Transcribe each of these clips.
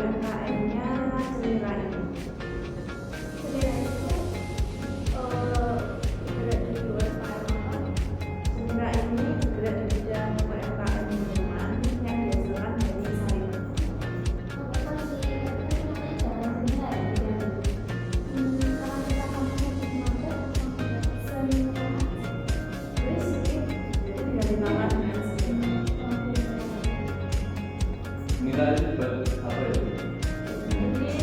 UMKM-nya Cemira ini. Cemira itu bergerak di UMKM apa? Cemira ini bergerak di bidang UMKM minuman yang dihasilkan dari sayur. Mira itu buat apa ya? Ini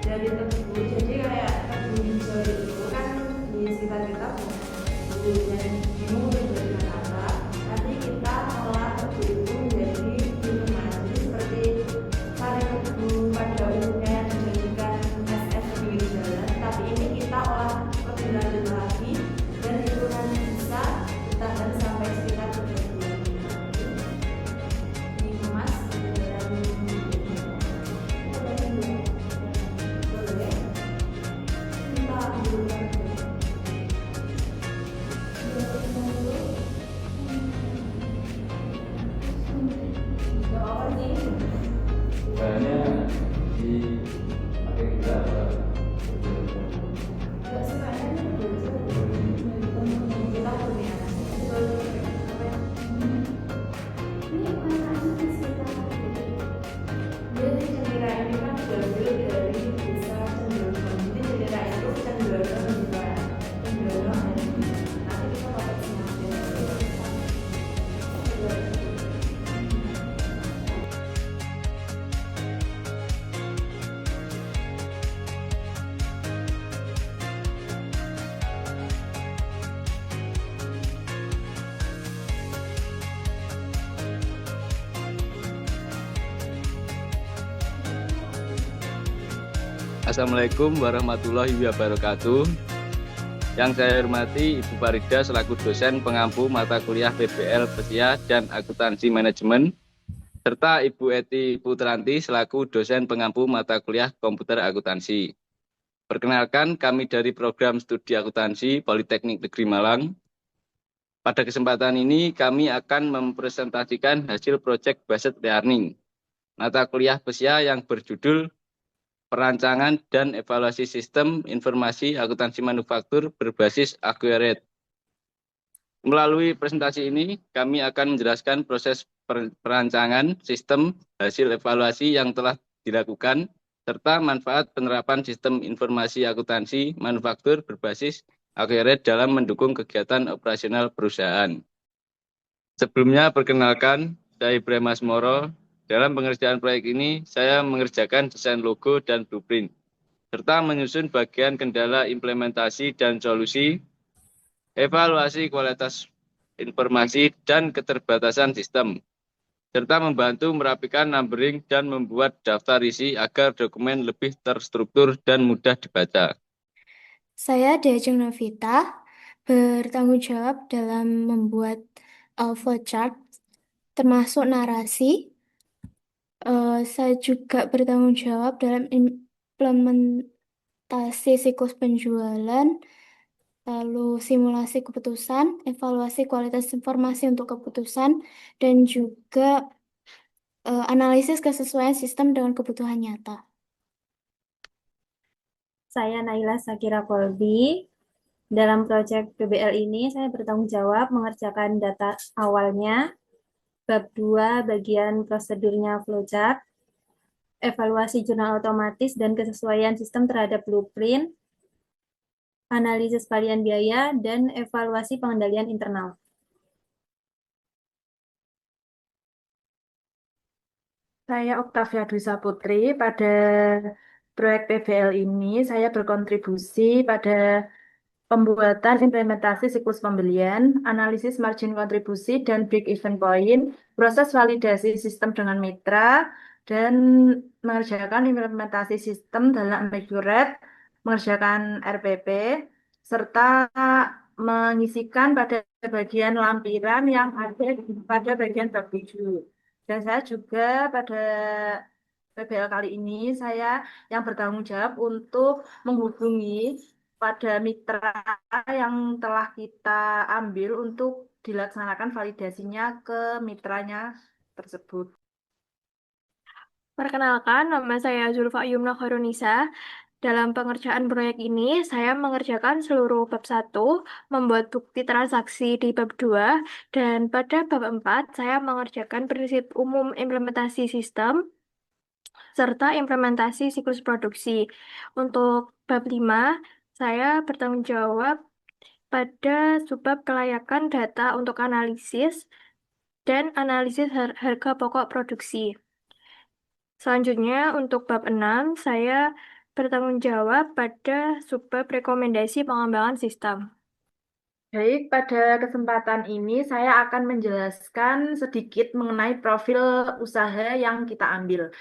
dari tebu, jadi kayak tebu hijau itu kan di sekitar kita tebu dan ini untuk dijadikan apa? Nanti kita olah tebu itu menjadi minuman, jadi seperti sari tebu pada umumnya yang dijadikan es di pinggir jalan, tapi ini kita olah lebih lanjut lagi dan itu nanti bisa ditahan sampai sekitar 3 bulan dikemas ke dalam Bahannya di pakai gula apa? Assalamualaikum warahmatullahi wabarakatuh. Yang saya hormati Ibu Farida selaku dosen pengampu mata kuliah PBL Pesya dan Akuntansi Manajemen, serta Ibu Eti Putranti selaku dosen pengampu mata kuliah Komputer Akuntansi. Perkenalkan, kami dari program studi akuntansi Politeknik Negeri Malang. Pada kesempatan ini kami akan mempresentasikan hasil project based learning mata kuliah Pesya yang berjudul Perancangan dan Evaluasi Sistem Informasi Akuntansi Manufaktur berbasis Acquaret. Melalui presentasi ini, kami akan menjelaskan proses perancangan sistem hasil evaluasi yang telah dilakukan, serta manfaat penerapan sistem informasi akuntansi manufaktur berbasis Acquaret dalam mendukung kegiatan operasional perusahaan. Sebelumnya, perkenalkan, saya Ibrahim Asmoro. Dalam pengerjaan proyek ini, saya mengerjakan desain logo dan blueprint, serta menyusun bagian kendala implementasi dan solusi, evaluasi kualitas informasi dan keterbatasan sistem, serta membantu merapikan numbering dan membuat daftar isi agar dokumen lebih terstruktur dan mudah dibaca. Saya Diajeng Novita, bertanggung jawab dalam membuat flowchart, termasuk narasi. Saya juga bertanggung jawab dalam implementasi siklus penjualan, lalu simulasi keputusan, evaluasi kualitas informasi untuk keputusan, dan juga analisis kesesuaian sistem dengan kebutuhan nyata. Saya Naila Sakira Kolbi. Dalam proyek PBL ini, saya bertanggung jawab mengerjakan data awalnya, bab 2 bagian prosedurnya flowchart, evaluasi jurnal otomatis dan kesesuaian sistem terhadap blueprint, analisis varian biaya, dan evaluasi pengendalian internal. Saya Oktavia Dwi Putri. Pada proyek PBL ini saya berkontribusi pada pembuatan implementasi siklus pembelian, analisis margin kontribusi dan break even point, proses validasi sistem dengan mitra, dan mengerjakan implementasi sistem dalam Accurate, mengerjakan RPP, serta mengisikan pada bagian lampiran yang ada pada bagian bab 7. Dan saya juga pada PBL kali ini saya yang bertanggung jawab untuk menghubungi pada mitra yang telah kita ambil untuk dilaksanakan validasinya ke mitranya tersebut. Perkenalkan, nama saya Zulfa Yumna Khairunisa. Dalam pengerjaan proyek ini, saya mengerjakan seluruh bab 1, membuat bukti transaksi di bab 2, dan pada bab 4, saya mengerjakan prinsip umum implementasi sistem, serta implementasi siklus produksi. Untuk bab 5, saya bertanggung jawab pada subbab kelayakan data untuk analisis dan analisis harga pokok produksi. Selanjutnya, untuk bab 6, saya bertanggung jawab pada subbab rekomendasi pengembangan sistem. Baik, pada kesempatan ini saya akan menjelaskan sedikit mengenai profil usaha yang kita ambil.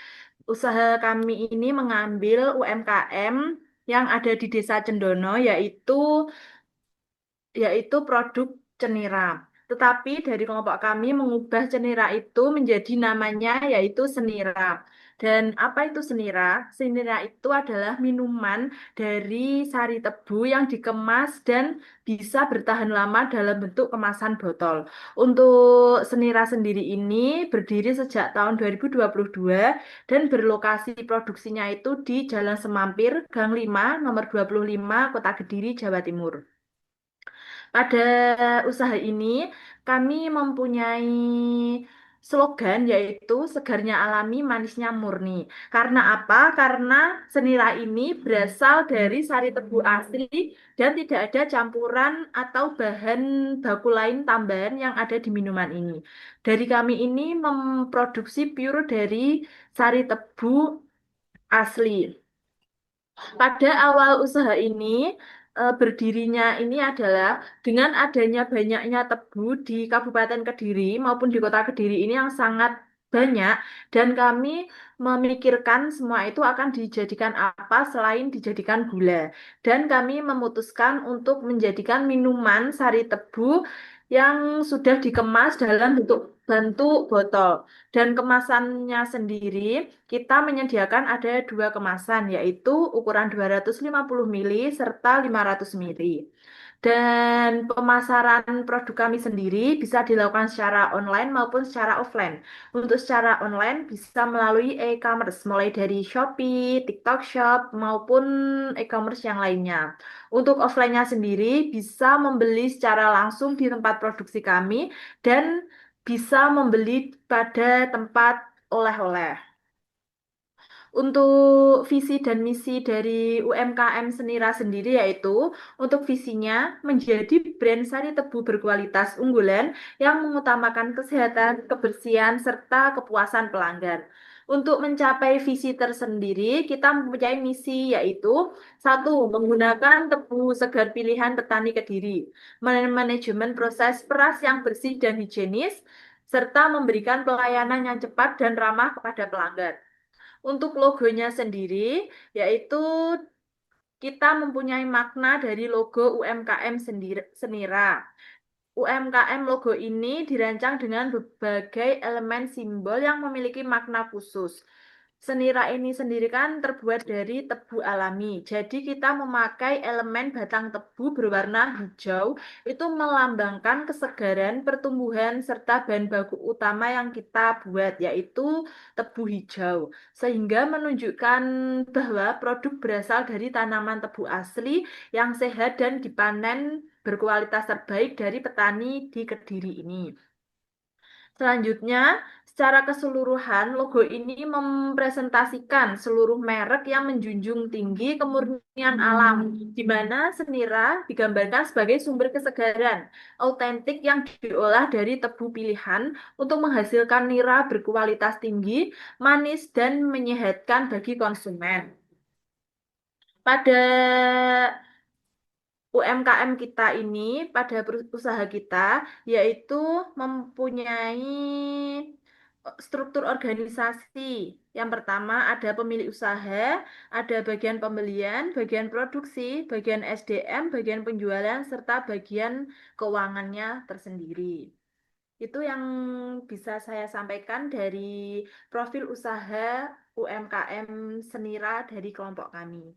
Usaha kami ini mengambil UMKM yang ada di Desa Cendono, yaitu produk cenira. Tetapi dari kelompok kami mengubah cenira itu menjadi namanya yaitu senira. Dan apa itu senira? Senira itu adalah minuman dari sari tebu yang dikemas dan bisa bertahan lama dalam bentuk kemasan botol. Untuk senira sendiri ini berdiri sejak tahun 2022 dan berlokasi produksinya itu di Jalan Semampir, Gang 5, nomor 25, Kota Kediri, Jawa Timur. Pada usaha ini, kami mempunyai slogan yaitu segarnya alami, manisnya murni. Karena apa? Karena senira ini berasal dari sari tebu asli dan tidak ada campuran atau bahan baku lain tambahan yang ada di minuman ini. Dari kami ini memproduksi pure dari sari tebu asli. Pada awal usaha ini, berdirinya ini adalah dengan adanya banyaknya tebu di Kabupaten Kediri maupun di Kota Kediri ini yang sangat banyak, dan kami memikirkan semua itu akan dijadikan apa selain dijadikan gula. Dan kami memutuskan untuk menjadikan minuman sari tebu yang sudah dikemas dalam bentuk botol. Dan kemasannya sendiri kita menyediakan ada dua kemasan, yaitu ukuran 250 ml serta 500 ml. Dan pemasaran produk kami sendiri bisa dilakukan secara online maupun secara offline. Untuk secara online bisa melalui e-commerce, mulai dari Shopee, TikTok Shop, maupun e-commerce yang lainnya. Untuk offline-nya sendiri bisa membeli secara langsung di tempat produksi kami dan bisa membeli pada tempat oleh-oleh. Untuk visi dan misi dari UMKM Senira sendiri yaitu untuk visinya menjadi brand sari tebu berkualitas unggulan yang mengutamakan kesehatan, kebersihan, serta kepuasan pelanggan. Untuk mencapai visi tersendiri, kita mempunyai misi yaitu satu, menggunakan tebu segar pilihan petani Kediri, manajemen proses peras yang bersih dan higienis, serta memberikan pelayanan yang cepat dan ramah kepada pelanggan. Untuk logonya sendiri, yaitu kita mempunyai makna dari logo UMKM Senira. UMKM logo ini dirancang dengan berbagai elemen simbol yang memiliki makna khusus. Senira ini sendiri kan terbuat dari tebu alami. Jadi kita memakai elemen batang tebu berwarna hijau. Itu melambangkan kesegaran, pertumbuhan, serta bahan baku utama yang kita buat, yaitu tebu hijau. Sehingga menunjukkan bahwa produk berasal dari tanaman tebu asli yang sehat dan dipanen berkualitas terbaik dari petani di Kediri ini. Selanjutnya, secara keseluruhan, logo ini mempresentasikan seluruh merek yang menjunjung tinggi kemurnian alam, di mana senira digambarkan sebagai sumber kesegaran, autentik yang diolah dari tebu pilihan untuk menghasilkan nira berkualitas tinggi, manis, dan menyehatkan bagi konsumen. Pada UMKM kita ini, pada usaha kita, yaitu mempunyai struktur organisasi. Yang pertama ada pemilik usaha, ada bagian pembelian, bagian produksi, bagian SDM, bagian penjualan, serta bagian keuangannya tersendiri. Itu yang bisa saya sampaikan dari profil usaha UMKM Senira dari kelompok kami.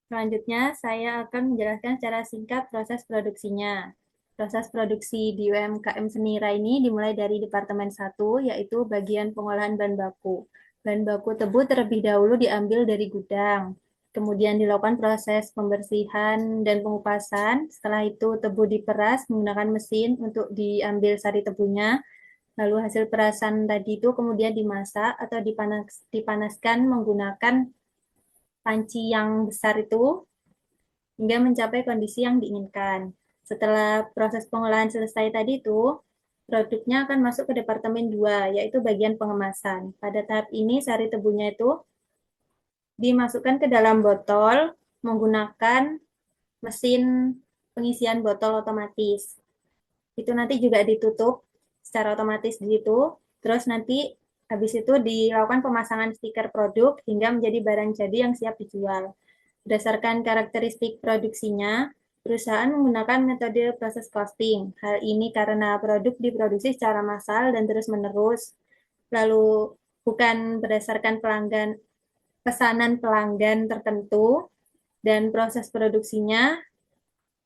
Selanjutnya, saya akan menjelaskan secara singkat proses produksinya. Proses produksi di UMKM Senira ini dimulai dari Departemen 1, yaitu bagian pengolahan bahan baku. Bahan baku tebu terlebih dahulu diambil dari gudang, kemudian dilakukan proses pembersihan dan pengupasan. Setelah itu tebu diperas menggunakan mesin untuk diambil sari tebunya. Lalu hasil perasan tadi itu kemudian dimasak atau dipanaskan menggunakan panci yang besar itu hingga mencapai kondisi yang diinginkan. Setelah proses pengolahan selesai tadi itu, produknya akan masuk ke departemen 2, yaitu bagian pengemasan. Pada tahap ini, sari tebunya itu dimasukkan ke dalam botol menggunakan mesin pengisian botol otomatis. Itu nanti juga ditutup secara otomatis di situ. Terus nanti habis itu dilakukan pemasangan stiker produk hingga menjadi barang jadi yang siap dijual. Berdasarkan karakteristik produksinya, perusahaan menggunakan metode proses costing. Hal ini karena produk diproduksi secara massal dan terus-menerus, lalu bukan berdasarkan pesanan pelanggan tertentu, dan proses produksinya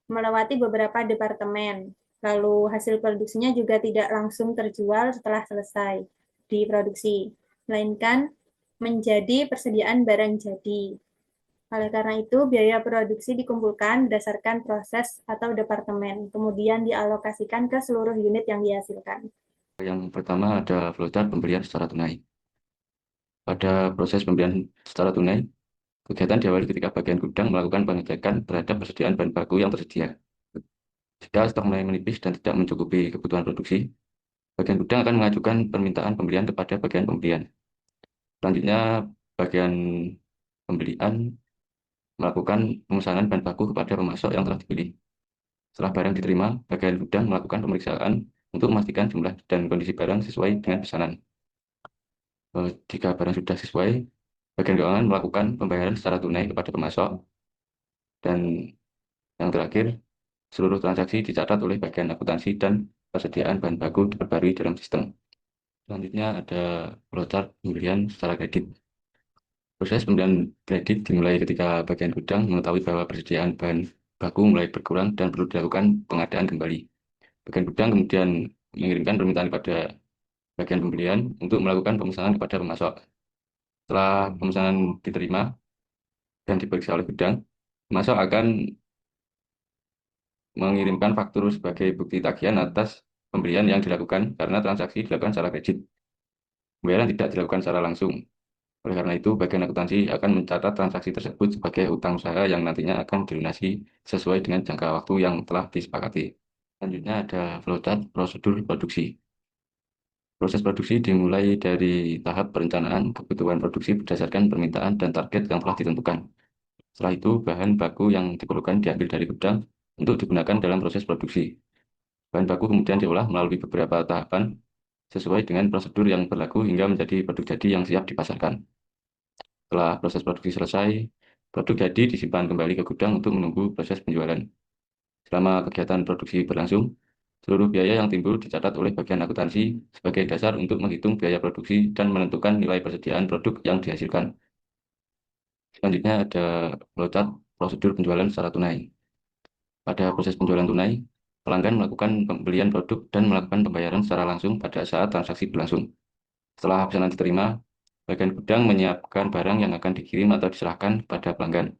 melewati beberapa departemen. Lalu hasil produksinya juga tidak langsung terjual setelah selesai diproduksi, melainkan menjadi persediaan barang jadi. Oleh karena itu, biaya produksi dikumpulkan berdasarkan proses atau departemen, kemudian dialokasikan ke seluruh unit yang dihasilkan. Yang pertama ada flowchart pembelian secara tunai. Pada proses pembelian secara tunai, kegiatan diawali ketika bagian gudang melakukan pengecekan terhadap persediaan bahan baku yang tersedia. Jika stok mulai menipis dan tidak mencukupi kebutuhan produksi, bagian gudang akan mengajukan permintaan pembelian kepada bagian pembelian. Selanjutnya, bagian pembelian melakukan pemesanan bahan baku kepada pemasok yang telah dipilih. Setelah barang diterima, bagian gudang melakukan pemeriksaan untuk memastikan jumlah dan kondisi barang sesuai dengan pesanan. Jika barang sudah sesuai, bagian keuangan melakukan pembayaran secara tunai kepada pemasok. Dan yang terakhir, seluruh transaksi dicatat oleh bagian akuntansi dan persediaan bahan baku diperbarui dalam sistem. Selanjutnya ada flowchart pembelian secara kredit. Proses pembelian kredit dimulai ketika bagian gudang mengetahui bahwa persediaan bahan baku mulai berkurang dan perlu dilakukan pengadaan kembali. Bagian gudang kemudian mengirimkan permintaan kepada bagian pembelian untuk melakukan pemesanan kepada pemasok. Setelah pemesanan diterima dan diperiksa oleh gudang, pemasok akan mengirimkan faktur sebagai bukti tagihan atas pembelian yang dilakukan karena transaksi dilakukan secara kredit. Pembayaran tidak dilakukan secara langsung. Oleh karena itu, bagian akuntansi akan mencatat transaksi tersebut sebagai utang usaha yang nantinya akan dilunasi sesuai dengan jangka waktu yang telah disepakati. Selanjutnya ada flowchart prosedur produksi. Proses produksi dimulai dari tahap perencanaan kebutuhan produksi berdasarkan permintaan dan target yang telah ditentukan. Setelah itu, bahan baku yang diperlukan diambil dari gudang untuk digunakan dalam proses produksi. Bahan baku kemudian diolah melalui beberapa tahapan sesuai dengan prosedur yang berlaku hingga menjadi produk jadi yang siap dipasarkan. Setelah proses produksi selesai, produk jadi disimpan kembali ke gudang untuk menunggu proses penjualan. Selama kegiatan produksi berlangsung, seluruh biaya yang timbul dicatat oleh bagian akuntansi sebagai dasar untuk menghitung biaya produksi dan menentukan nilai persediaan produk yang dihasilkan. Selanjutnya ada flowchart prosedur penjualan secara tunai. Pada proses penjualan tunai, pelanggan melakukan pembelian produk dan melakukan pembayaran secara langsung pada saat transaksi berlangsung. Setelah pesanan diterima, bagian gudang menyiapkan barang yang akan dikirim atau diserahkan pada pelanggan.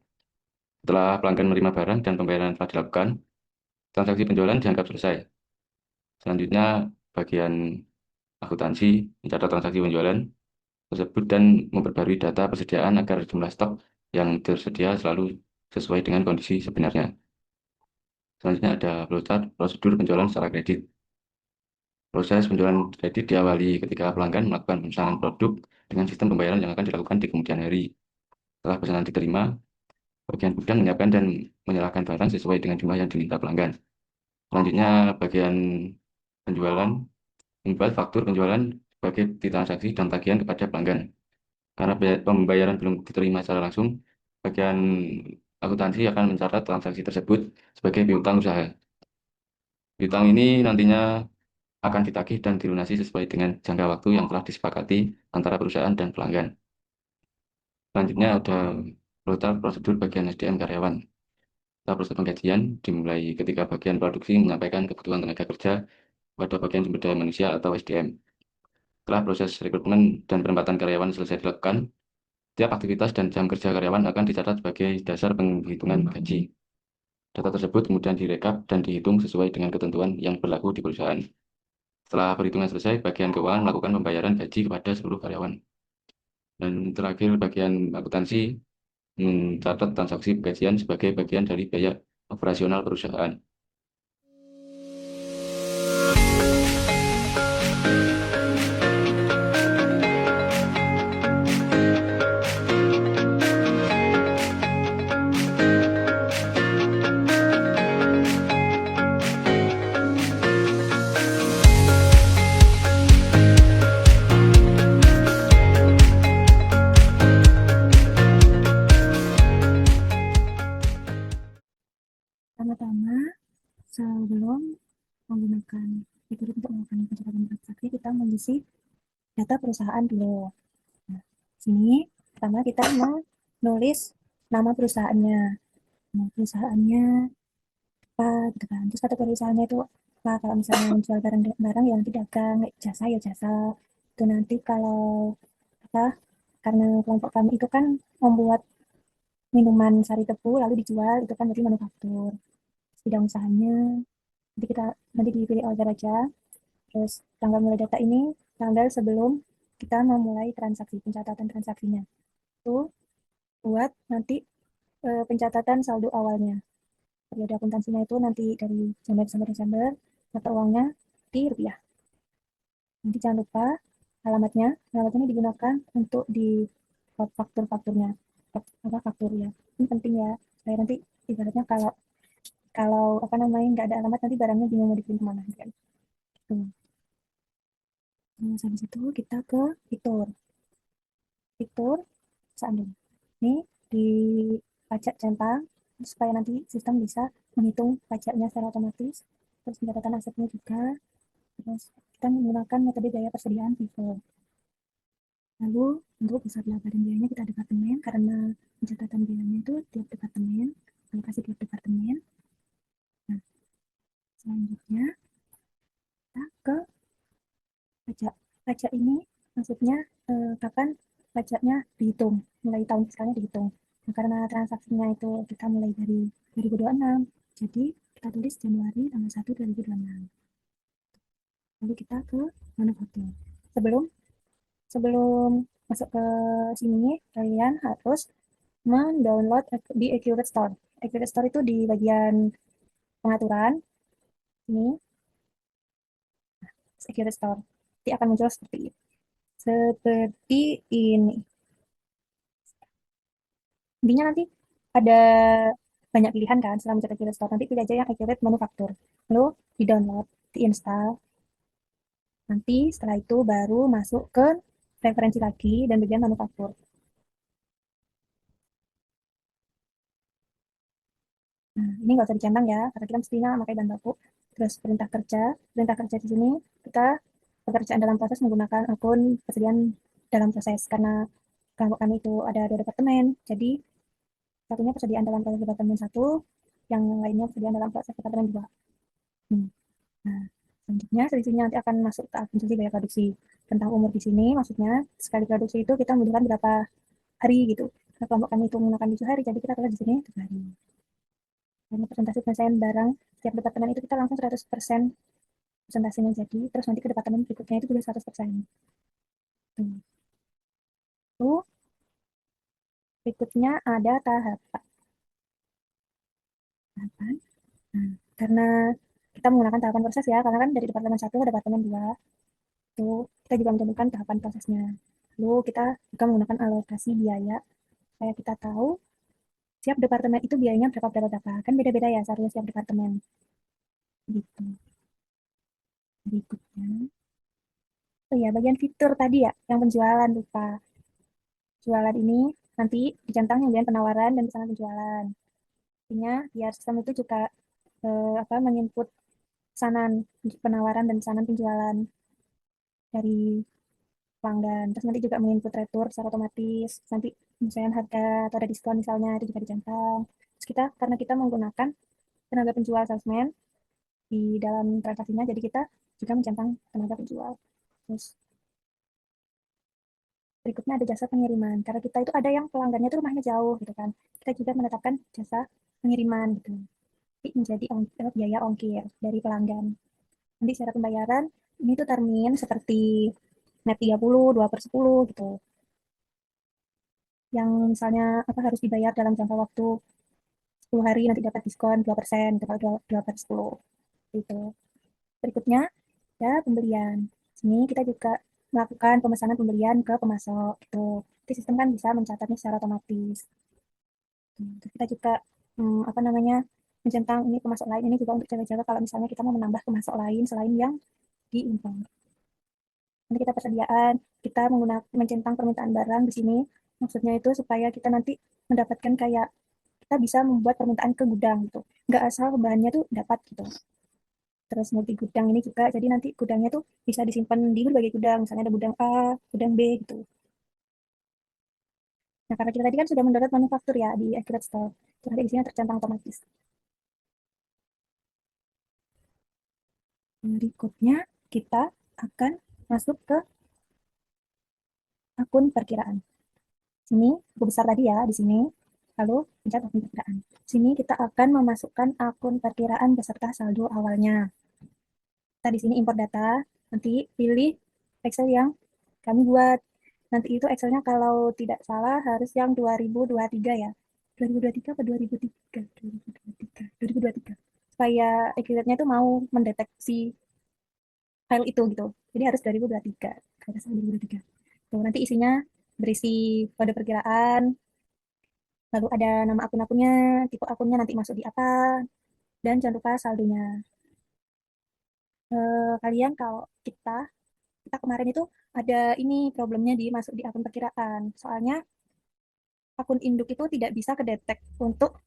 Setelah pelanggan menerima barang dan pembayaran telah dilakukan, transaksi penjualan dianggap selesai. Selanjutnya, bagian akuntansi mencatat transaksi penjualan tersebut dan memperbarui data persediaan agar jumlah stok yang tersedia selalu sesuai dengan kondisi sebenarnya. Selanjutnya ada flowchart prosedur penjualan secara kredit. Proses penjualan kredit diawali ketika pelanggan melakukan pemesanan produk dengan sistem pembayaran yang akan dilakukan di kemudian hari. Setelah pesanan diterima, bagian gudang menyiapkan dan menyerahkan barang sesuai dengan jumlah yang diminta pelanggan. Selanjutnya, bagian penjualan membuat faktur penjualan sebagai bukti transaksi dan tagihan kepada pelanggan. Karena pembayaran belum diterima secara langsung, bagian akuntansi akan mencatat transaksi tersebut sebagai piutang usaha. Piutang ini nantinya akan ditagih dan dilunasi sesuai dengan jangka waktu yang telah disepakati antara perusahaan dan pelanggan. Selanjutnya ada flowchart prosedur bagian SDM karyawan. Tahap proses penggajian dimulai ketika bagian produksi menyampaikan kebutuhan tenaga kerja pada bagian sumber daya manusia atau SDM. Setelah proses rekrutmen dan penempatan karyawan selesai dilakukan, tiap aktivitas dan jam kerja karyawan akan dicatat sebagai dasar penghitungan gaji. Data tersebut kemudian direkap dan dihitung sesuai dengan ketentuan yang berlaku di perusahaan. Setelah perhitungan selesai, bagian keuangan melakukan pembayaran gaji kepada seluruh karyawan. Dan terakhir, bagian akuntansi mencatat transaksi penggajian sebagai bagian dari biaya operasional perusahaan. Pertama-tama, sebelum menggunakan fitur untuk melakukan pencatatan transaksi, kita mengisi data perusahaan dulu. Nah, sini pertama kita menulis nama perusahaannya. Nah, perusahaannya apa gitu kan. Terus kata perusahaannya itu apa? Kalau misalnya menjual barang-barang yang tidak dagang, jasa ya jasa. Itu nanti kalau apa? Karena kelompok kami itu kan membuat minuman sari tebu lalu dijual, itu kan berarti manufaktur. Bidang usahanya nanti kita nanti dipilih order aja. Terus tanggal mulai data ini tanggal sebelum kita memulai transaksi, pencatatan transaksinya. Itu buat nanti pencatatan saldo awalnya. Periode akuntansinya itu nanti dari Januari sampai Desember, mata uangnya di rupiah. Nanti jangan lupa alamatnya digunakan untuk di faktur-fakturnya, apa faktur ya. Ini penting ya, saya nanti ibaratnya kalau kalau apa namanya nggak ada alamat nanti barangnya bingung mau dikirim kemana kan. Gitu. Terus habis itu kita ke fitur. Fitur seandainya. Ini di pajak centang supaya nanti sistem bisa menghitung pajaknya secara otomatis. Terus pencatatan asetnya juga. Terus kita menggunakan metode biaya persediaan FIFO. Lalu untuk pusat laba dan biayanya kita departemen karena pencatatan biayanya itu tiap departemen, alokasi tiap departemen. Nah, selanjutnya kita ke pajak. Pajak ini maksudnya kapan pajaknya dihitung, mulai tahun fiskalnya dihitung. Nah, karena transaksinya itu kita mulai dari 2026, jadi kita tulis Januari tanggal 1 2026. Lalu kita ke manufaktur. Sebelum sebelum masuk ke sini, kalian harus mendownload di Accurate Store. Accurate Store itu di bagian pengaturan ini, Accurate Store. Nanti akan muncul seperti ini. Seperti ini. Intinya nanti ada banyak pilihan kan setelah mencet Accurate Store. Nanti pilih aja yang Accurate Manufaktur. Lalu di-download, di-install. Nanti setelah itu baru masuk ke referensi lagi dan bagian manufaktur. Nah, ini nggak usah dicentang ya, karena kita mestinya memakai bahan baku. Terus perintah kerja. Perintah kerja di sini kita pekerjaan dalam proses menggunakan akun persediaan dalam proses. Karena kelompok kami itu ada 2 departemen. Jadi satunya persediaan dalam proses departemen 1, yang lainnya persediaan dalam proses departemen 2. Nah, selanjutnya selisihnya nanti akan masuk ke asumsi biaya produksi. Tentang umur di sini, maksudnya sekali produksi itu kita membutuhkan berapa hari gitu. Nah, kelompok kami itu menggunakan 7 hari, jadi kita tulis di sini 7 hari. Karena presentasi penyelesaian barang setiap departemen itu kita langsung 100% presentasinya jadi, terus nanti ke departemen berikutnya itu juga 100%. Tuh. Berikutnya ada tahapan. Nah, karena kita menggunakan tahapan proses ya, karena kan dari departemen 1 ke departemen 2, itu kita juga menentukan tahapan prosesnya. Lalu kita juga menggunakan alokasi biaya, supaya kita tahu setiap departemen itu biayanya berapa. Kan beda-beda ya seharusnya setiap departemen. Gitu. Berikutnya. Oh ya, bagian fitur tadi ya, yang penjualan lupa. Jualan ini nanti dicentang yang bagian penawaran dan pesanan penjualan. Artinya biar sistem itu juga menginput pesanan penawaran dan pesanan penjualan dari pelanggan. Terus nanti juga menginput retur secara otomatis. Nanti misalnya harga atau ada diskon misalnya itu juga dicentang. Terus karena kita menggunakan tenaga penjual salesman di dalam transaksinya, jadi kita juga mencentang tenaga penjual. Terus Berikutnya ada jasa pengiriman. Karena kita itu ada yang pelanggannya itu rumahnya jauh gitu kan. Kita juga menetapkan jasa pengiriman gitu. Jadi menjadi biaya ongkir dari pelanggan. Nanti syarat pembayaran ini tuh termin seperti net 30, 2/10 gitu. Yang misalnya apa harus dibayar dalam jangka waktu 10 hari nanti dapat diskon 2%, kalau 2/10 gitu. Berikutnya ya pembelian. Sini kita juga melakukan pemesanan pembelian ke pemasok gitu. Jadi sistem kan bisa mencatatnya secara otomatis. Terus kita juga apa namanya mencentang ini pemasok lain ini juga untuk jaga-jaga kalau misalnya kita mau menambah pemasok lain selain yang diimpor. Nanti kita persediaan, kita menggunakan mencentang permintaan barang di sini. Maksudnya itu supaya kita nanti mendapatkan kayak kita bisa membuat permintaan ke gudang gitu. Nggak asal bahannya tuh dapat gitu. Terus multi gudang ini juga, jadi nanti gudangnya tuh bisa disimpan di berbagai gudang. Misalnya ada gudang A, gudang B gitu. Nah, karena kita tadi kan sudah mendapat manufaktur ya di Accurate Store. Jadi di sini tercentang otomatis. Berikutnya kita akan masuk ke akun perkiraan. Sini buku besar tadi ya di sini. Lalu pencet akun perkiraan. Sini kita akan memasukkan akun perkiraan beserta saldo awalnya. Kita di sini import data, nanti pilih Excel yang kami buat. Nanti itu Excelnya kalau tidak salah harus yang 2023 ya. 2023 atau 2003? 2023. 2023. Supaya Accurate-nya itu mau mendeteksi file itu gitu. Jadi harus 2023. Kalau salah 2023. Tuh, nanti isinya berisi kode perkiraan, lalu ada nama akun-akunnya, tipe akunnya nanti masuk di apa, dan jangan lupa saldonya. Kalian kalau kita kemarin itu ada ini problemnya di masuk di akun perkiraan. Soalnya akun induk itu tidak bisa kedetek untuk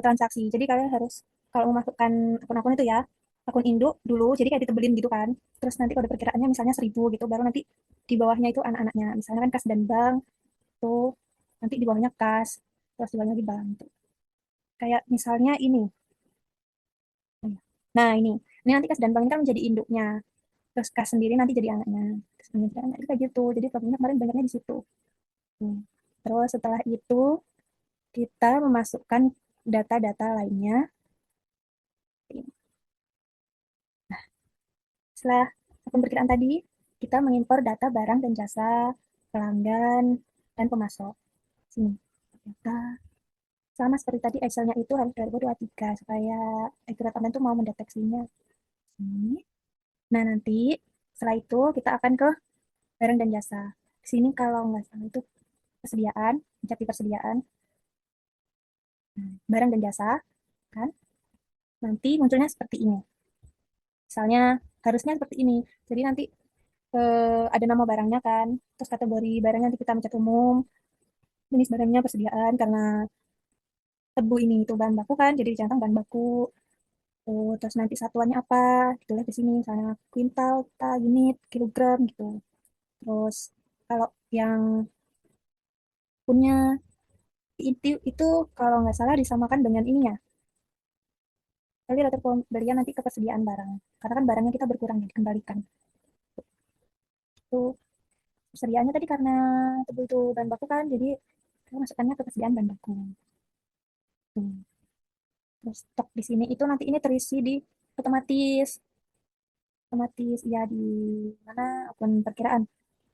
transaksi. Jadi kalian harus kalau memasukkan akun-akun itu ya, akun induk dulu, jadi kayak ditebelin gitu kan. Terus nanti kode perkiraannya misalnya 1000 gitu, baru nanti di bawahnya itu anak-anaknya. Misalnya kan kas dan bank, tuh nanti di bawahnya kas, terus di bawahnya di bank. Tuh. Kayak misalnya ini. Nah ini nanti kas dan bank ini kan menjadi induknya. Terus kas sendiri nanti jadi anaknya. Terus menjadi anak itu kayak gitu. Jadi problemnya kemarin banyaknya di situ. Terus setelah itu kita memasukkan data-data lainnya. Setelah akun perkiraan tadi, kita mengimpor data barang dan jasa, pelanggan, dan pemasok. Sini, data. Sama seperti tadi, Excel-nya itu harus 2023 supaya Accurate Online itu mau mendeteksinya. Sini. Nah, nanti setelah itu kita akan ke barang dan jasa. Sini kalau nggak salah itu persediaan, mencari persediaan, barang dan jasa, kan? Nanti munculnya seperti ini. Misalnya harusnya seperti ini. Jadi nanti ada nama barangnya kan, terus kategori barangnya nanti kita mencet umum, jenis barangnya persediaan karena tebu ini itu bahan baku kan, jadi dicentang bahan baku. Terus nanti satuannya apa, ditulis di sini misalnya kuintal, ta, unit, kilogram gitu. Terus kalau yang punya itu kalau nggak salah disamakan dengan ini ya. Kali rata pembelian nanti ketersediaan barang. Karena kan barangnya kita berkurang ya, dikembalikan. Itu persediaannya tadi karena tebu itu bahan baku kan, jadi kita masukkannya ketersediaan bahan baku. Tuh. Terus stok di sini itu nanti ini terisi di otomatis. Otomatis ya di mana akun perkiraan.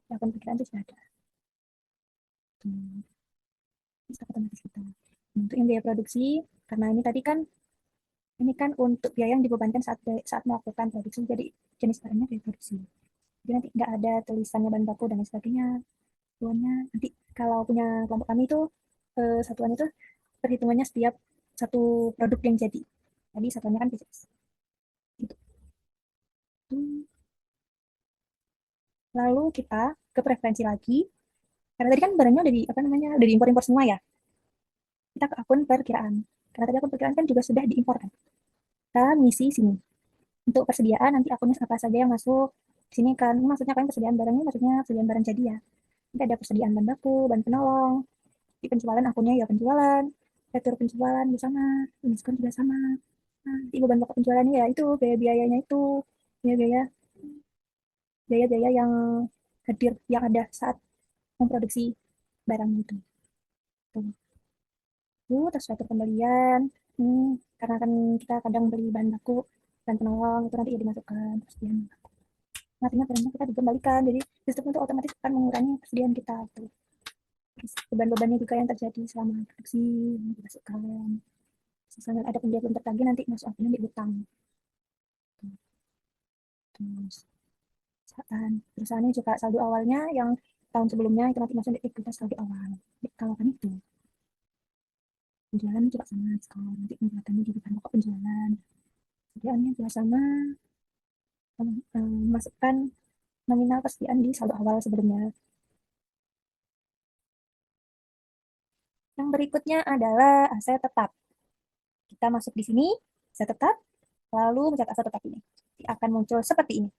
Di akun perkiraan itu sudah ada. Tuh. Stok otomatis kita. Untuk yang biaya produksi, karena ini kan untuk biaya yang dibebankan saat melakukan produksi, jadi jenis barangnya biaya produksi. Jadi nanti nggak ada tulisannya bahan baku dan lain sebagainya. Satuannya nanti kalau punya kelompok kami itu satuan itu perhitungannya setiap satu produk yang jadi. Jadi satuannya kan pieces. Gitu. Lalu kita ke preferensi lagi. Karena tadi kan barangnya udah di apa namanya udah diimpor-impor semua ya. Kita ke akun perkiraan. Karena tadi akun perkiraan kan juga sudah diimpor kan. Kita ngisi sini. Untuk persediaan nanti akunnya apa saja yang masuk. Di sini kan maksudnya kan persediaan barangnya maksudnya persediaan barang jadi ya. Nanti ada persediaan bahan baku, bahan penolong. Di penjualan akunnya ya penjualan. Retur penjualan juga sama. Diskon juga sama. Nah, nanti beban pokok penjualannya ya itu biaya-biayanya itu. Biaya-biaya biaya-biaya yang hadir yang ada saat memproduksi barang itu. Tuh. Terus suatu pembelian, karena kan kita kadang beli bahan baku dan penolong itu nanti ya dimasukkan persediaan. Nantinya barangnya kita dikembalikan, jadi sistem itu otomatis akan mengurangi persediaan kita. Tuh. Terus beban-bebannya juga yang terjadi selama produksi dimasukkan. Misalnya ada pembelian belum tertagih nanti masuk akhirnya di utang. Terus perusahaannya juga saldo awalnya yang tahun sebelumnya itu nanti masuk di ekuitas saldo awal. Kalau kan itu penjualan juga sama sekarang nanti pembuatannya di bukan pokok penjualan. Persediaannya juga sama, masukkan nominal persediaan di saldo awal sebelumnya. Yang berikutnya adalah aset tetap. Kita masuk di sini, aset tetap, lalu mencatat aset tetap ini. Akan muncul seperti ini.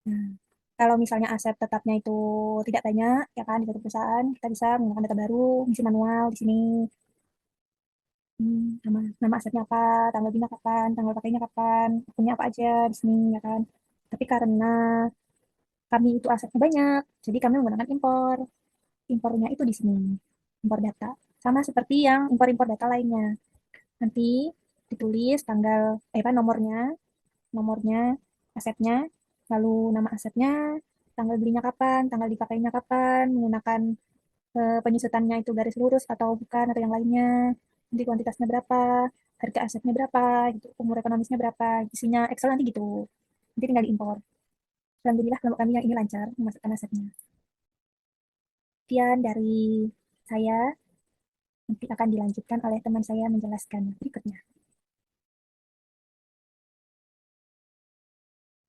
Nah, kalau misalnya aset tetapnya itu tidak banyak, ya kan, di satu perusahaan, kita bisa menggunakan data baru, isi manual di sini. Nama asetnya apa, tanggal bina kapan, tanggal pakainya kapan, punya apa aja di sini, ya kan. Tapi karena kami itu asetnya banyak, jadi kami menggunakan impor. Impornya itu di sini, impor data. Sama seperti yang impor-impor data lainnya. Nanti ditulis tanggal, nomornya, asetnya, lalu nama asetnya, tanggal belinya kapan, tanggal dipakainya kapan, menggunakan penyusutannya itu garis lurus atau bukan, atau yang lainnya, nanti kuantitasnya berapa, harga asetnya berapa, gitu, umur ekonomisnya berapa, isinya Excel nanti gitu. Nanti tinggal diimpor. Alhamdulillah kalau kami yang ini lancar memasukkan asetnya. Sekian dari saya, nanti akan dilanjutkan oleh teman saya menjelaskan berikutnya.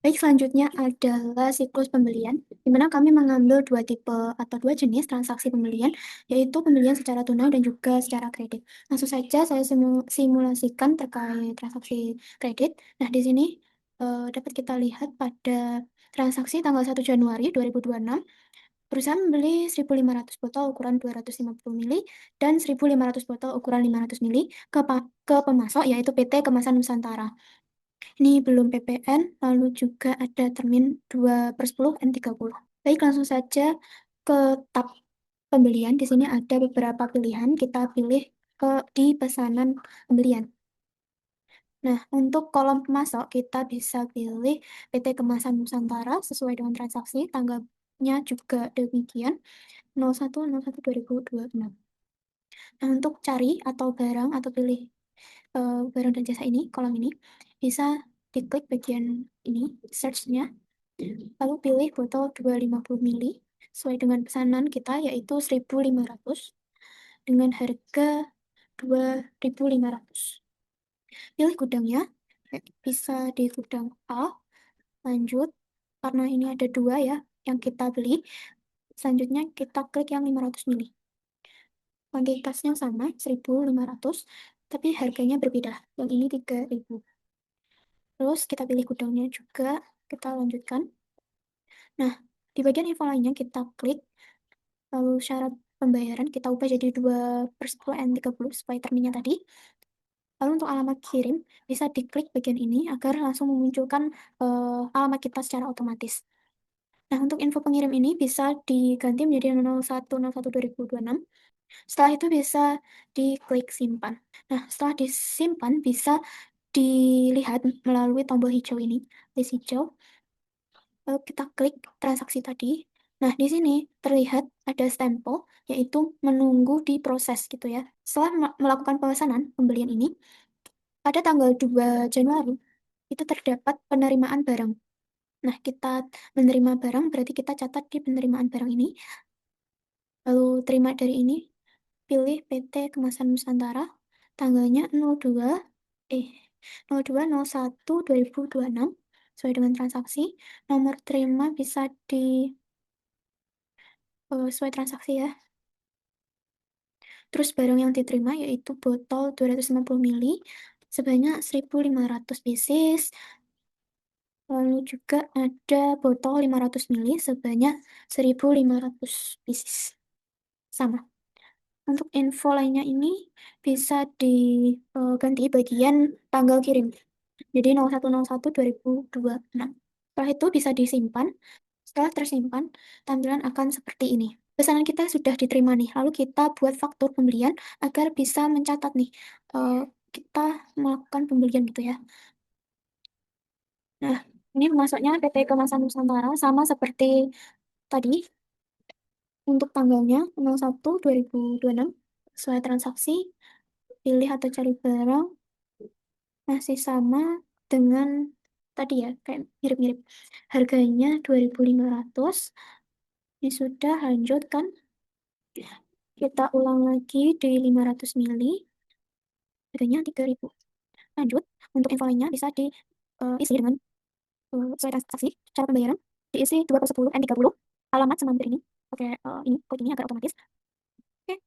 Baik, selanjutnya adalah siklus pembelian, di mana kami mengambil dua tipe atau dua jenis transaksi pembelian, yaitu pembelian secara tunai dan juga secara kredit. Langsung saja saya simulasikan terkait transaksi kredit. Nah, di sini dapat kita lihat pada transaksi tanggal 1 Januari 2026, perusahaan membeli 1.500 botol ukuran 250 mili dan 1.500 botol ukuran 500 mili ke pemasok, yaitu PT Kemasan Nusantara. Ini belum PPN, lalu juga ada termin 2/10 N30. Baik, langsung saja ke tab pembelian. Di sini ada beberapa pilihan, kita pilih di pesanan pembelian. Nah, untuk kolom pemasok, kita bisa pilih PT Kemasan Nusantara sesuai dengan transaksi, tanggalnya juga demikian, 01/01/2026. Nah, untuk cari atau barang atau pilih barang dan jasa ini, kolom ini, bisa diklik bagian ini, search-nya, lalu pilih botol 250 mili, sesuai dengan pesanan kita, yaitu 1.500, dengan harga 2.500. Pilih gudangnya, bisa di gudang A, lanjut, karena ini ada dua ya, yang kita beli, selanjutnya kita klik yang 500 mili. Kuantitasnya sama, 1.500, tapi harganya berbeda, yang ini 3.000. Terus kita pilih gudangnya juga, kita lanjutkan. Nah, di bagian info lainnya kita klik, lalu syarat pembayaran kita ubah jadi 2/10 N30 sesuai terminnya tadi. Lalu untuk alamat kirim, bisa diklik bagian ini agar langsung memunculkan alamat kita secara otomatis. Nah, untuk info pengirim ini bisa diganti menjadi 01/01/2026. Setelah itu bisa diklik simpan. Nah, setelah disimpan bisa dilihat melalui tombol hijau ini, list hijau. Lalu kita klik transaksi tadi. Nah, di sini terlihat ada stempel, yaitu menunggu diproses gitu ya. Setelah melakukan pemesanan pembelian ini, pada tanggal 2 Januari, itu terdapat penerimaan barang. Nah, kita menerima barang, berarti kita catat di penerimaan barang ini. Lalu terima dari ini, pilih PT Kemasan Nusantara, tanggalnya 02/01/2026, sesuai dengan transaksi. Nomor terima bisa di sesuai transaksi ya. Terus barang yang diterima yaitu botol 250 mili sebanyak 1.500 pieces. Lalu juga ada botol 500 mili sebanyak 1.500 pieces. Sama. Untuk info lainnya ini bisa diganti bagian tanggal kirim. Jadi 01/01/2026. Setelah itu bisa disimpan. Setelah tersimpan, tampilan akan seperti ini. Pesanan kita sudah diterima nih, lalu kita buat faktur pembelian agar bisa mencatat nih, kita melakukan pembelian gitu ya. Nah, ini masuknya PT Kemasan Nusantara sama seperti tadi. Untuk tanggalnya 01/2026, sesuai transaksi, pilih atau cari barang, masih sama dengan tadi ya, kayak mirip-mirip. Harganya 2.500. Ini sudah, lanjut kan. Kita ulang lagi di 500 mili, harganya 3.000. Lanjut, untuk info lainnya bisa diisi dengan sesuai transaksi, cara pembayaran, diisi 2/10 N30, alamat sama ini, pakai ini, kode ini agar otomatis. Oke,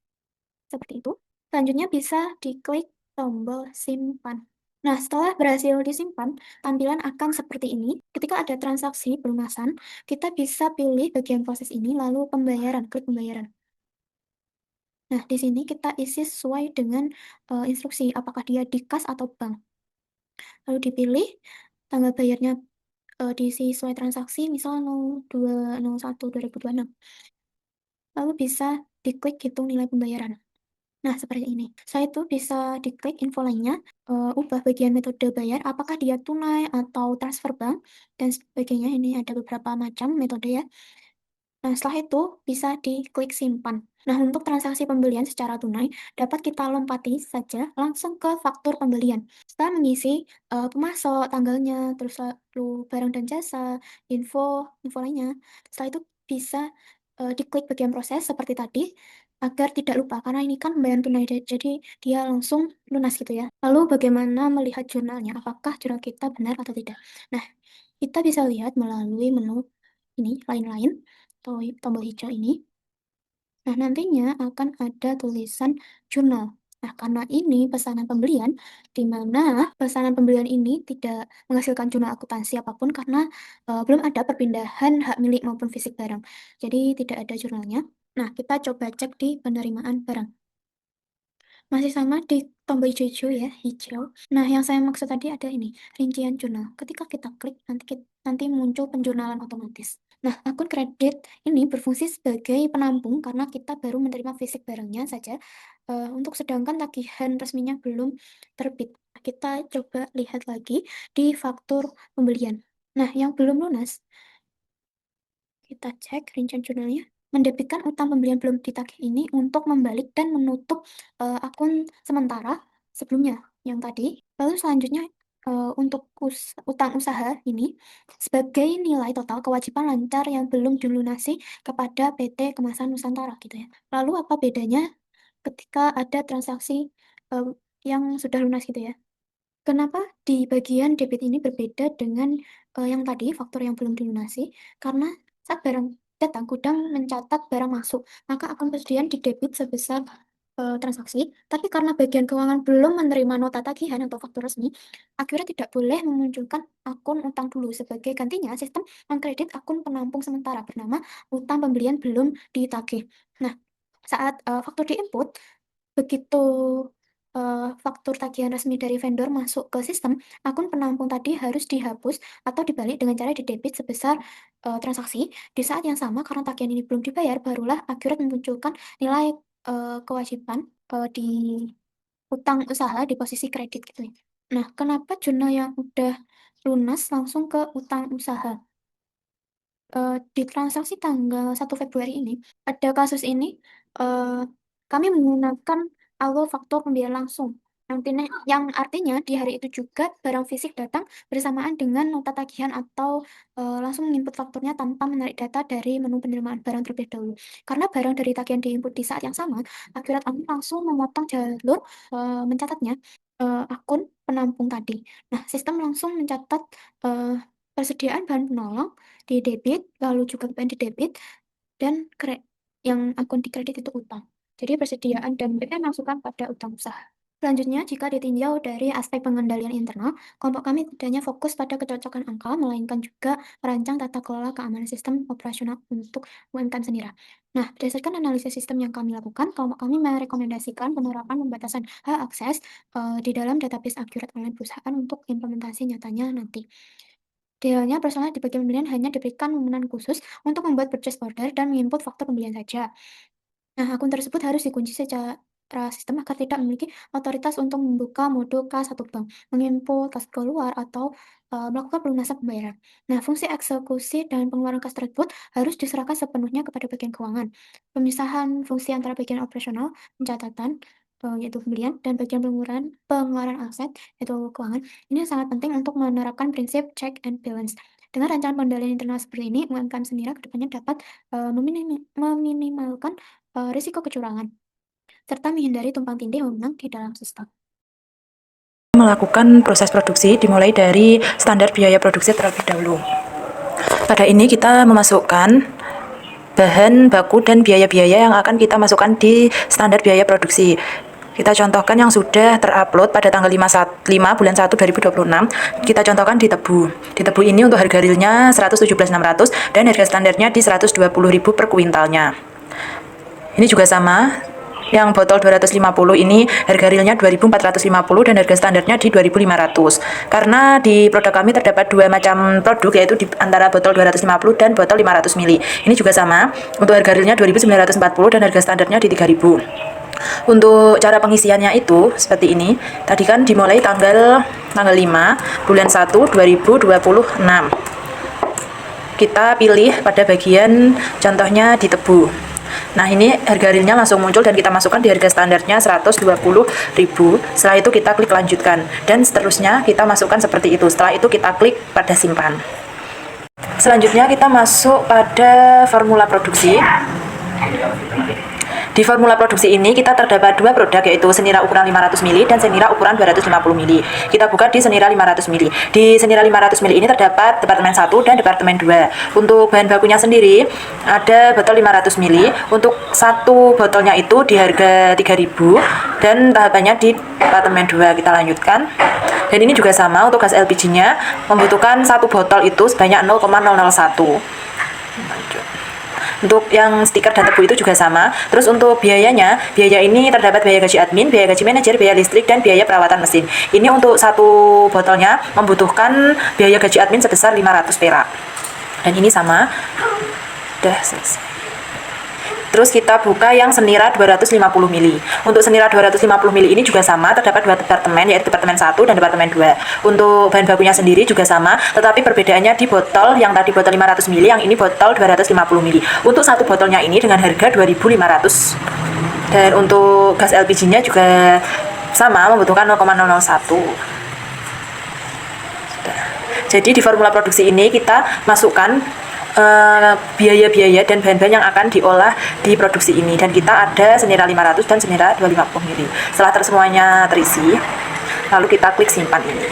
seperti itu. Selanjutnya bisa diklik tombol simpan. Nah, setelah berhasil disimpan, tampilan akan seperti ini. Ketika ada transaksi pelunasan, kita bisa pilih bagian proses ini, lalu pembayaran, klik pembayaran. Nah, di sini kita isi sesuai dengan instruksi, apakah dia di kas atau bank. Lalu dipilih, tanggal bayarnya diisi sesuai transaksi, misal 02/01/2026. Lalu bisa diklik hitung nilai pembayaran. Nah, seperti ini. Saya itu bisa diklik info lainnya, ubah bagian metode bayar, apakah dia tunai atau transfer bank, dan sebagainya. Ini ada beberapa macam metode ya. Nah, setelah itu bisa diklik simpan. Nah, untuk transaksi pembelian secara tunai, dapat kita lompati saja langsung ke faktur pembelian. Setelah mengisi pemasok, tanggalnya, terus lalu barang dan jasa, info lainnya. Setelah itu bisa diklik bagian proses seperti tadi, agar tidak lupa, karena ini kan pembayaran tunai, jadi dia langsung lunas gitu ya. Lalu bagaimana melihat jurnalnya, apakah jurnal kita benar atau tidak. Nah, kita bisa lihat melalui menu ini, lain-lain, atau tombol hijau ini. Nah, nantinya akan ada tulisan jurnal. Nah, karena ini pesanan pembelian, di mana pesanan pembelian ini tidak menghasilkan jurnal akuntansi apapun karena belum ada perpindahan hak milik maupun fisik barang. Jadi tidak ada jurnalnya. Nah, kita coba cek di penerimaan barang. Masih sama di tombol hijau ya, hijau. Nah, yang saya maksud tadi ada ini, rincian jurnal. Ketika kita klik, nanti muncul penjurnalan otomatis. Nah, akun kredit ini berfungsi sebagai penampung karena kita baru menerima fisik barangnya saja. Untuk sedangkan tagihan resminya belum terbit. Kita coba lihat lagi di faktur pembelian. Nah, yang belum lunas, kita cek rincian jurnalnya. Mendebitkan utang pembelian belum ditagih ini untuk membalik dan menutup akun sementara sebelumnya yang tadi. Lalu selanjutnya untuk utang usaha ini sebagai nilai total kewajiban lancar yang belum dilunasi kepada PT Kemasan Nusantara gitu ya. Lalu apa bedanya ketika ada transaksi eh, yang sudah lunas gitu ya? Kenapa di bagian debit ini berbeda dengan yang tadi, faktur yang belum dilunasi? Karena saat barang datang, gudang mencatat barang masuk, maka akun persediaan didebit sebesar transaksi. Tapi karena bagian keuangan belum menerima nota tagihan atau faktur resmi, akhirnya tidak boleh memunculkan akun utang dulu. Sebagai gantinya, sistem mengkredit akun penampung sementara bernama utang pembelian belum ditagih. Nah, saat faktur diinput, begitu faktur tagihan resmi dari vendor masuk ke sistem, akun penampung tadi harus dihapus atau dibalik dengan cara didebit sebesar transaksi. Di saat yang sama, karena tagihan ini belum dibayar, barulah akurat memunculkan nilai kewajiban di utang usaha di posisi kredit gitu ya. Nah, kenapa jurnal yang udah lunas langsung ke utang usaha? Di transaksi tanggal 1 Februari ini, ada kasus ini, eh, kami menggunakan algo faktur pembiayaan langsung. Yang artinya di hari itu juga barang fisik datang bersamaan dengan nota tagihan atau langsung menginput fakturnya tanpa menarik data dari menu penerimaan barang terlebih dahulu. Karena barang dari tagihan diinput di saat yang sama, akhirat kami langsung memotong jalur mencatatnya akun penampung tadi. Nah, sistem langsung mencatat eh, persediaan bahan penolong di debit, lalu juga BPN di debit, dan yang akun di kredit itu utang. Jadi persediaan dan BPN masukkan pada utang usaha. Selanjutnya, jika ditinjau dari aspek pengendalian internal, kelompok kami tidak hanya fokus pada kecocokan angka, melainkan juga merancang tata kelola keamanan sistem operasional untuk UMKM sendiri. Nah, berdasarkan analisis sistem yang kami lakukan, kelompok kami merekomendasikan penerapan pembatasan hak akses di dalam database akurat online perusahaan untuk implementasi nyatanya nanti. Idealnya personal di bagian pembelian hanya diberikan wewenang khusus untuk membuat purchase order dan menginput faktur pembelian saja. Nah, akun tersebut harus dikunci secara sistem agar tidak memiliki otoritas untuk membuka mode kas satu bank, menginput kas keluar, atau melakukan pelunasan pembayaran. Nah, fungsi eksekusi dan pengeluaran kas tersebut harus diserahkan sepenuhnya kepada bagian keuangan. Pemisahan fungsi antara bagian operasional, pencatatan, yaitu pembelian, dan bagian pengeluaran aset, yaitu keuangan, ini sangat penting untuk menerapkan prinsip check and balance. Dengan rancangan pengendalian internal seperti ini, UMKM Senira kedepannya dapat meminimalkan risiko kecurangan, serta menghindari tumpang tindih wewenang di dalam sistem. Melakukan proses produksi dimulai dari standar biaya produksi terlebih dahulu. Pada ini kita memasukkan bahan baku dan biaya-biaya yang akan kita masukkan di standar biaya produksi. Kita contohkan yang sudah terupload pada tanggal 5 bulan 1 2026. Kita contohkan di tebu. Di tebu ini untuk harga realnya 117.600 dan harga standarnya di 120.000 per kuintalnya. Ini juga sama. Yang botol 250 ini harga realnya 2.450 dan harga standarnya di 2.500. Karena di produk kami terdapat dua macam produk, yaitu di antara botol 250 dan botol 500 ml. Ini juga sama. Untuk harga realnya 2.940 dan harga standarnya di 3.000. Untuk cara pengisiannya itu seperti ini. Tadi kan dimulai tanggal 5 bulan 1 2026. Kita pilih pada bagian contohnya di tebu. Nah, ini harga realnya langsung muncul dan kita masukkan di harga standarnya 120.000. Setelah itu kita klik lanjutkan dan seterusnya kita masukkan seperti itu. Setelah itu kita klik pada simpan. Selanjutnya kita masuk pada formula produksi. Di formula produksi ini kita terdapat dua produk, yaitu Senira ukuran 500 ml dan Senira ukuran 250 ml. Kita buka di Senira 500 ml. Di Senira 500 ml ini terdapat departemen 1 dan departemen 2. Untuk bahan bakunya sendiri ada botol 500 ml. Untuk satu botolnya itu di harga 3.000 dan tahapannya di departemen 2. Kita lanjutkan. Dan ini juga sama untuk gas LPG-nya membutuhkan satu botol itu sebanyak 0,001. Untuk yang stiker dan tebu itu juga sama. Terus untuk biayanya, biaya ini terdapat biaya gaji admin, biaya gaji manajer, biaya listrik, dan biaya perawatan mesin. Ini untuk satu botolnya membutuhkan biaya gaji admin sebesar 500 perak. Dan ini sama. Udah selesai. Terus kita buka yang Senira 250 ml. Untuk Senira 250 ml ini juga sama, terdapat dua departemen, yaitu departemen 1 dan departemen 2. Untuk bahan bakunya sendiri juga sama, tetapi perbedaannya di botol, yang tadi botol 500 ml, yang ini botol 250 ml. Untuk satu botolnya ini dengan harga 2.500. Dan untuk gas LPG-nya juga sama, membutuhkan 0,001. Jadi di formula produksi ini kita masukkan biaya-biaya dan bahan-bahan yang akan diolah di produksi ini, dan kita ada Senira 500 dan Senira 250 ml. Setelah semuanya terisi, lalu kita klik simpan ini.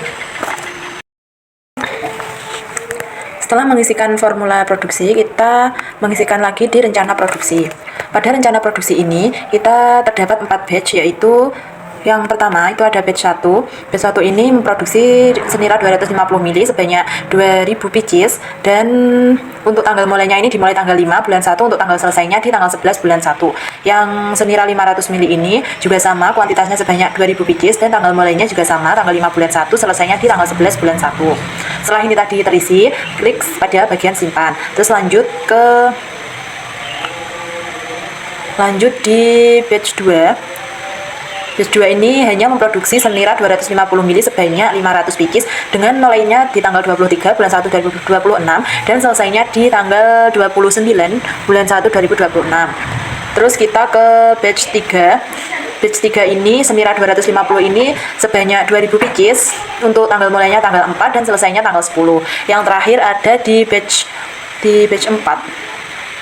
Setelah mengisikan formula produksi, kita mengisikan lagi di rencana produksi. Pada rencana produksi ini kita terdapat 4 batch, yaitu yang pertama itu ada batch 1. Batch 1 ini memproduksi Senira 250 ml sebanyak 2.000 pieces, dan untuk tanggal mulainya ini dimulai tanggal 5 bulan 1, untuk tanggal selesainya di tanggal 11 bulan 1. Yang Senira 500 ml ini juga sama, kuantitasnya sebanyak 2.000 pieces dan tanggal mulainya juga sama, tanggal 5 bulan 1, selesainya di tanggal 11 bulan 1. Setelah ini tadi terisi, klik pada bagian simpan. Terus lanjut di batch 2. Batch 2 ini hanya memproduksi Senira 250 ml sebanyak 500 pieces dengan mulainya di tanggal 23 bulan 1 2026 dan selesainya di tanggal 29 bulan 1 2026. Terus kita ke batch 3. Batch 3 ini Senira 250 ini sebanyak 2.000 pieces untuk tanggal mulainya tanggal 4 dan selesainya tanggal 10. Yang terakhir ada di batch 4.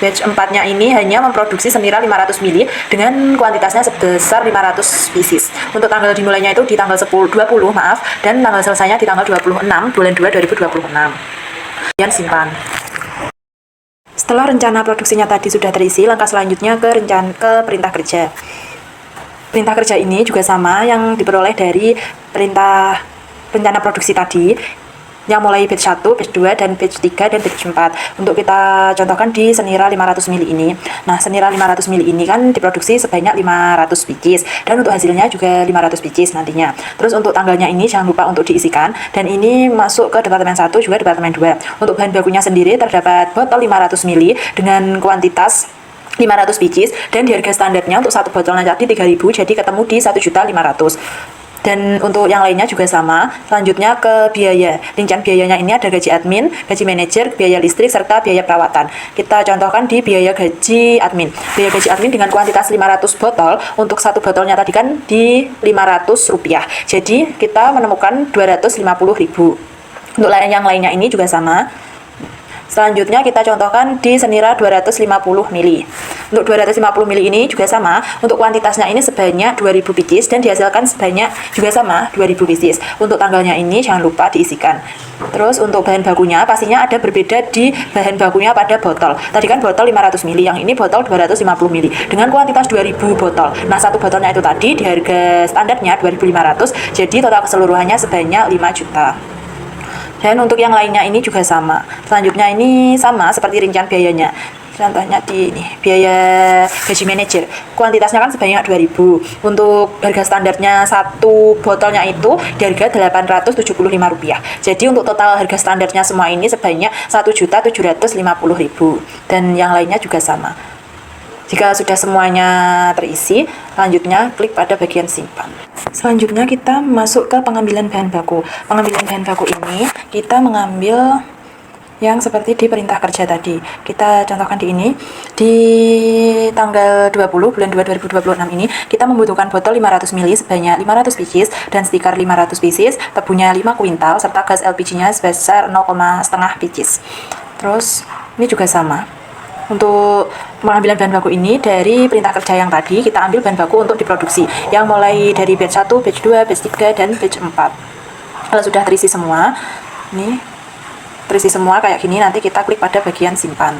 Batch 4-nya ini hanya memproduksi Senira 500 ml dengan kuantitasnya sebesar 500 pieces. Untuk tanggal dimulainya itu di tanggal 20 dan tanggal selesainya di tanggal 26 bulan 2 2026. Kemudian simpan. Setelah rencana produksinya tadi sudah terisi, langkah selanjutnya ke perintah kerja. Perintah kerja ini juga sama, yang diperoleh dari perintah rencana produksi tadi. yang mulai batch 1, batch 2, dan batch 3, dan batch 4. Untuk kita contohkan di senira 500 ml ini. Nah, senira 500 ml ini kan diproduksi sebanyak 500 pieces, dan untuk hasilnya juga 500 pieces nantinya. Terus untuk tanggalnya ini jangan lupa untuk diisikan, dan ini masuk ke departemen 1 juga departemen 2. Untuk bahan bakunya sendiri terdapat botol 500 ml dengan kuantitas 500 pieces, dan di harga standarnya untuk satu botolnya tadi 3.000, jadi ketemu di 1.500.000. Dan untuk yang lainnya juga sama. Selanjutnya ke biaya. Rincian biayanya ini ada gaji admin, gaji manajer, biaya listrik, serta biaya perawatan. Kita contohkan di biaya gaji admin. Biaya gaji admin dengan kuantitas 500 botol, untuk satu botolnya tadi kan di Rp500. Jadi kita menemukan 250.000. Untuk yang lainnya ini juga sama. Selanjutnya kita contohkan di senira 250 ml. Untuk 250 ml ini juga sama, untuk kuantitasnya ini sebanyak 2000 pieces dan dihasilkan sebanyak juga sama 2000 pieces. Untuk tanggalnya ini jangan lupa diisikan. Terus untuk bahan bakunya pastinya ada berbeda di bahan bakunya pada botol. Tadi kan botol 500 ml, yang ini botol 250 ml dengan kuantitas 2000 botol. Nah, satu botolnya itu tadi di harga standarnya 2500, jadi total keseluruhannya sebanyak 5 juta. Dan untuk yang lainnya ini juga sama. Selanjutnya ini sama seperti rincian biayanya. Contohnya di ini, biaya gaji manajer. Kuantitasnya kan sebanyak 2000. Untuk harga standarnya satu botolnya itu di harga Rp875. Jadi untuk total harga standarnya semua ini sebanyak Rp1.750.000. Dan yang lainnya juga sama. Jika sudah semuanya terisi, selanjutnya klik pada bagian simpan. Selanjutnya kita masuk ke pengambilan bahan baku. Pengambilan bahan baku ini kita mengambil yang seperti di perintah kerja tadi. Kita contohkan di ini, di tanggal 20 bulan 2 2026 ini kita membutuhkan botol 500 ml sebanyak 500 pieces dan stiker 500 pieces, tebunya 5 kuintal serta gas LPG-nya sebesar 0,5 pieces. Terus ini juga sama. Untuk pengambilan bahan baku ini dari perintah kerja yang tadi kita ambil bahan baku untuk diproduksi, yang mulai dari batch 1, batch 2, batch 3, dan batch 4. Kalau sudah terisi semua, ini terisi semua kayak gini, nanti kita klik pada bagian simpan.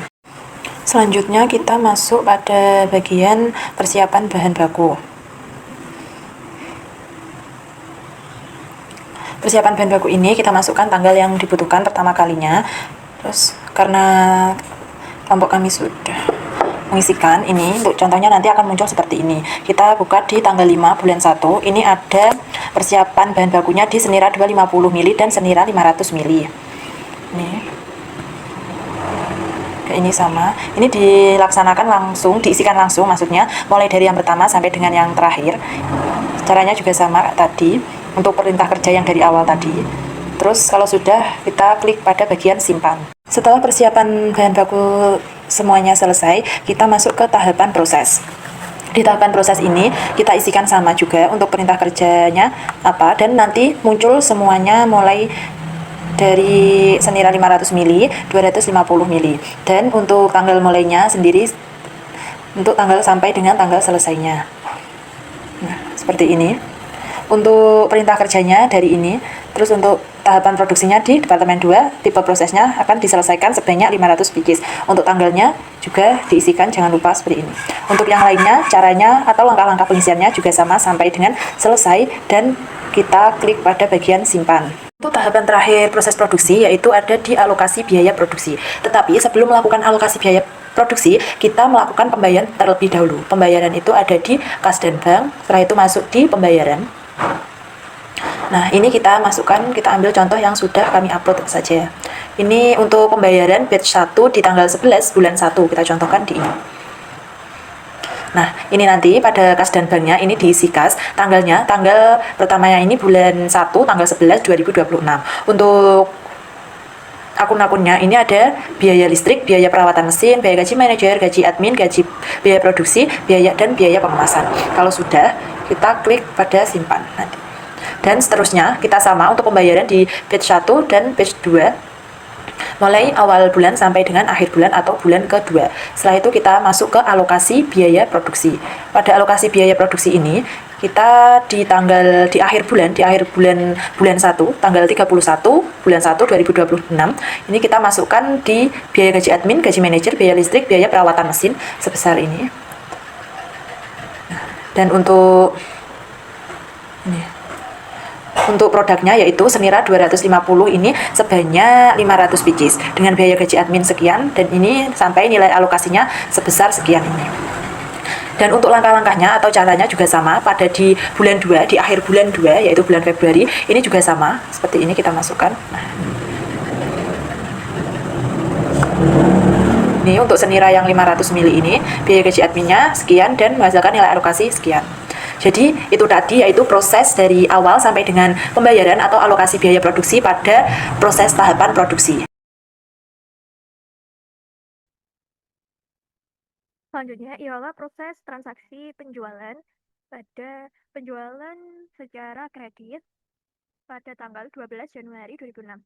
Selanjutnya kita masuk pada bagian persiapan bahan baku. Persiapan bahan baku ini kita masukkan tanggal yang dibutuhkan pertama kalinya. Terus karena kelompok kami sudah mengisikan ini, untuk contohnya nanti akan muncul seperti ini. Kita buka di tanggal 5 bulan 1, ini ada persiapan bahan bakunya di senira 250 ml dan senira 500 ml. Ini sama, ini dilaksanakan langsung, diisikan langsung maksudnya, mulai dari yang pertama sampai dengan yang terakhir. Caranya juga sama tadi, untuk perintah kerja yang dari awal tadi. Terus kalau sudah, kita klik pada bagian simpan. Setelah persiapan bahan baku semuanya selesai, kita masuk ke tahapan proses. Di tahapan proses ini, kita isikan sama juga untuk perintah kerjanya apa, dan nanti muncul semuanya mulai dari senira 500 ml, 250 ml. Dan untuk tanggal mulainya sendiri, untuk tanggal sampai dengan tanggal selesainya. Nah, seperti ini. Untuk perintah kerjanya dari ini, terus untuk tahapan produksinya di departemen 2, tipe prosesnya akan diselesaikan sebanyak 500 pieces. Untuk tanggalnya juga diisikan, jangan lupa seperti ini. Untuk yang lainnya, caranya atau langkah-langkah pengisiannya juga sama sampai dengan selesai, dan kita klik pada bagian simpan. Untuk tahapan terakhir proses produksi yaitu ada di alokasi biaya produksi. Tetapi sebelum melakukan alokasi biaya produksi, kita melakukan pembayaran terlebih dahulu. Pembayaran itu ada di kas dan bank, setelah itu masuk di pembayaran. Nah, ini kita masukkan, kita ambil contoh yang sudah kami upload saja. Ini untuk pembayaran batch 1 di tanggal 11 bulan 1, kita contohkan di ini. Nah, ini nanti pada kas dan banknya ini diisi kas, tanggalnya, tanggal pertamanya ini bulan 1, tanggal 11 2026. Untuk akun-akunnya ini ada biaya listrik, biaya perawatan mesin, biaya gaji manajer, gaji admin, gaji biaya produksi, biaya dan biaya pengemasan. Kalau sudah, kita klik pada simpan nanti. Dan seterusnya kita sama untuk pembayaran di batch 1 dan batch 2 mulai awal bulan sampai dengan akhir bulan atau bulan kedua. Setelah itu kita masuk ke alokasi biaya produksi. Pada alokasi biaya produksi ini kita di akhir bulan 1 tanggal 31 bulan 1 2026 ini kita masukkan di biaya gaji admin, gaji manajer, biaya listrik, biaya perawatan mesin sebesar ini. untuk produknya yaitu senira 250 ini sebanyak 500 pieces dengan biaya gaji admin sekian, dan ini sampai nilai alokasinya sebesar sekian ini. Dan untuk langkah-langkahnya atau caranya juga sama pada di bulan 2, di akhir bulan 2 yaitu bulan Februari, ini juga sama seperti ini kita masukkan. Ini untuk senira yang 500 mili ini biaya gaji adminnya sekian dan menghasilkan nilai alokasi sekian. Jadi itu tadi yaitu proses dari awal sampai dengan pembayaran atau alokasi biaya produksi pada proses tahapan produksi. Selanjutnya ialah proses transaksi penjualan pada penjualan secara kredit pada tanggal 12 Januari 2006.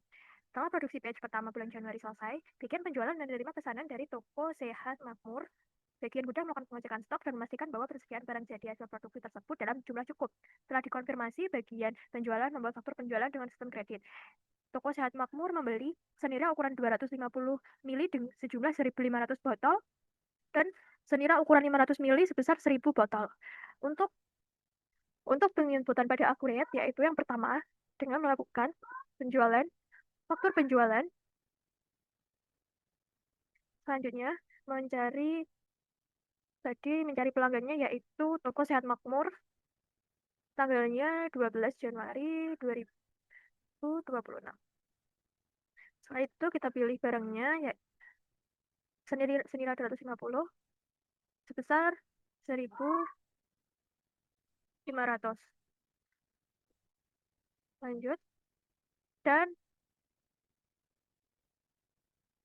Setelah produksi batch pertama bulan Januari selesai, bagian penjualan menerima pesanan dari toko Sehat Makmur. Bagian gudang melakukan pengecekan stok dan memastikan bahwa persediaan barang jadi hasil produksi tersebut dalam jumlah cukup. Setelah dikonfirmasi, bagian penjualan membuat faktur penjualan dengan sistem kredit. Toko Sehat Makmur membeli senira ukuran 250 mili dengan sejumlah 1.500 botol dan senira ukuran 500 mili sebesar 1.000 botol. Untuk penginputan pada akurat, yaitu yang pertama, dengan melakukan penjualan, faktur penjualan. Selanjutnya, mencari pelanggannya yaitu Toko Sehat Makmur, tanggalnya 12 Januari 2026. Setelah itu kita pilih barangnya, ya senira 250 sebesar 1.500. Lanjut, dan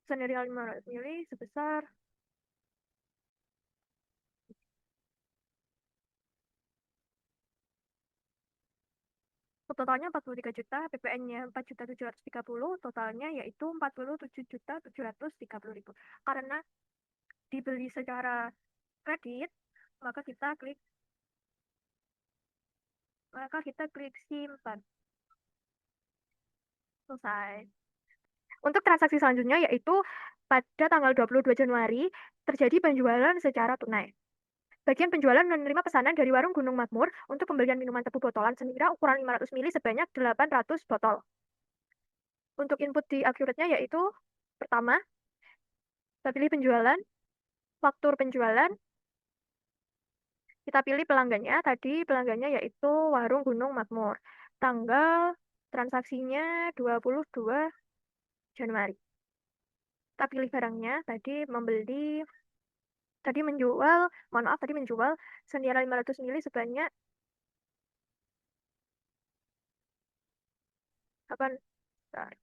senira 500 mili sebesar totalnya 43 juta, PPN-nya 4.730, totalnya yaitu 47.730.000. Karena dibeli secara kredit, maka kita klik simpan. Selesai. Untuk transaksi selanjutnya yaitu pada tanggal 22 Januari terjadi penjualan secara tunai. Bagian penjualan menerima pesanan dari Warung Gunung Makmur untuk pembelian minuman tebu botolan senira ukuran 500 mili sebanyak 800 botol. Untuk input di akuratnya yaitu pertama, kita pilih penjualan, faktur penjualan, kita pilih pelanggannya. Tadi pelanggannya yaitu Warung Gunung Makmur. Tanggal transaksinya 22 Januari. Kita pilih barangnya, tadi menjual senira 500 mili sebanyak 800.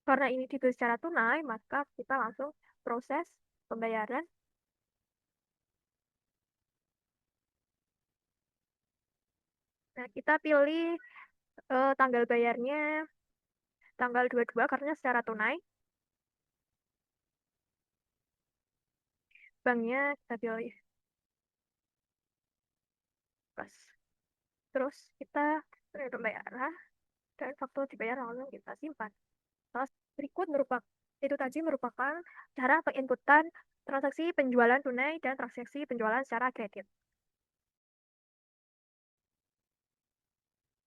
Karena ini dibeli secara tunai, maka kita langsung proses pembayaran. Nah, kita pilih tanggal bayarnya tanggal 22 karena secara tunai. Banknya kita pilih. Pas. Terus kita pembayaran dan faktur dibayar langsung kita simpan. Terus berikut merupakan cara penginputan transaksi penjualan tunai dan transaksi penjualan secara kredit.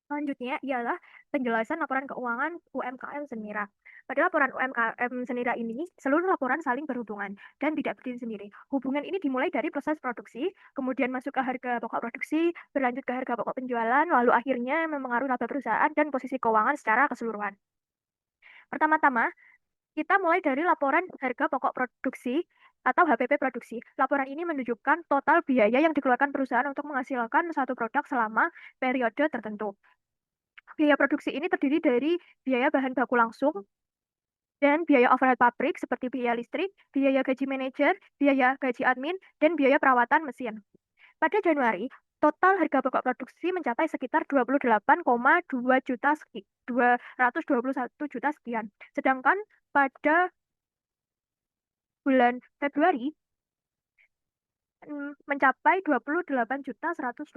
Selanjutnya ialah penjelasan laporan keuangan UMKM Senira. Pada laporan UMKM Senira ini, seluruh laporan saling berhubungan dan tidak berdiri sendiri. Hubungan ini dimulai dari proses produksi, kemudian masuk ke harga pokok produksi, berlanjut ke harga pokok penjualan, lalu akhirnya mempengaruhi laba perusahaan dan posisi keuangan secara keseluruhan. Pertama-tama, kita mulai dari laporan harga pokok produksi atau HPP produksi. Laporan ini menunjukkan total biaya yang dikeluarkan perusahaan untuk menghasilkan satu produk selama periode tertentu. Biaya produksi ini terdiri dari biaya bahan baku langsung dan biaya overhead pabrik seperti biaya listrik, biaya gaji manajer, biaya gaji admin, dan biaya perawatan mesin. Pada Januari, total harga pokok produksi mencapai sekitar 28,2 juta 221 juta sekian. Sedangkan pada bulan Februari mencapai 28.125.000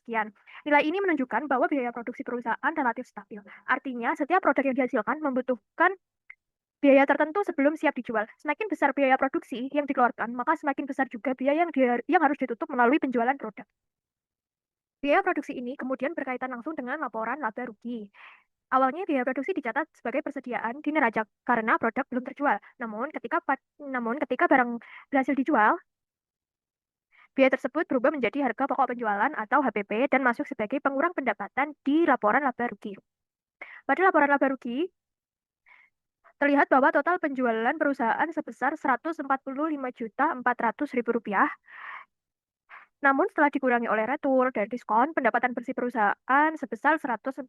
sekian. Nilai ini menunjukkan bahwa biaya produksi perusahaan relatif stabil. Artinya, setiap produk yang dihasilkan membutuhkan biaya tertentu sebelum siap dijual. Semakin besar biaya produksi yang dikeluarkan, maka semakin besar juga biaya yang harus ditutup melalui penjualan produk. Biaya produksi ini kemudian berkaitan langsung dengan laporan laba rugi. Awalnya biaya produksi dicatat sebagai persediaan di neraca karena produk belum terjual. Namun ketika barang berhasil dijual, biaya tersebut berubah menjadi harga pokok penjualan atau HPP dan masuk sebagai pengurang pendapatan di laporan laba rugi. Pada laporan laba rugi, terlihat bahwa total penjualan perusahaan sebesar Rp145.400.000. Namun setelah dikurangi oleh retur dan diskon, pendapatan bersih perusahaan sebesar 142,7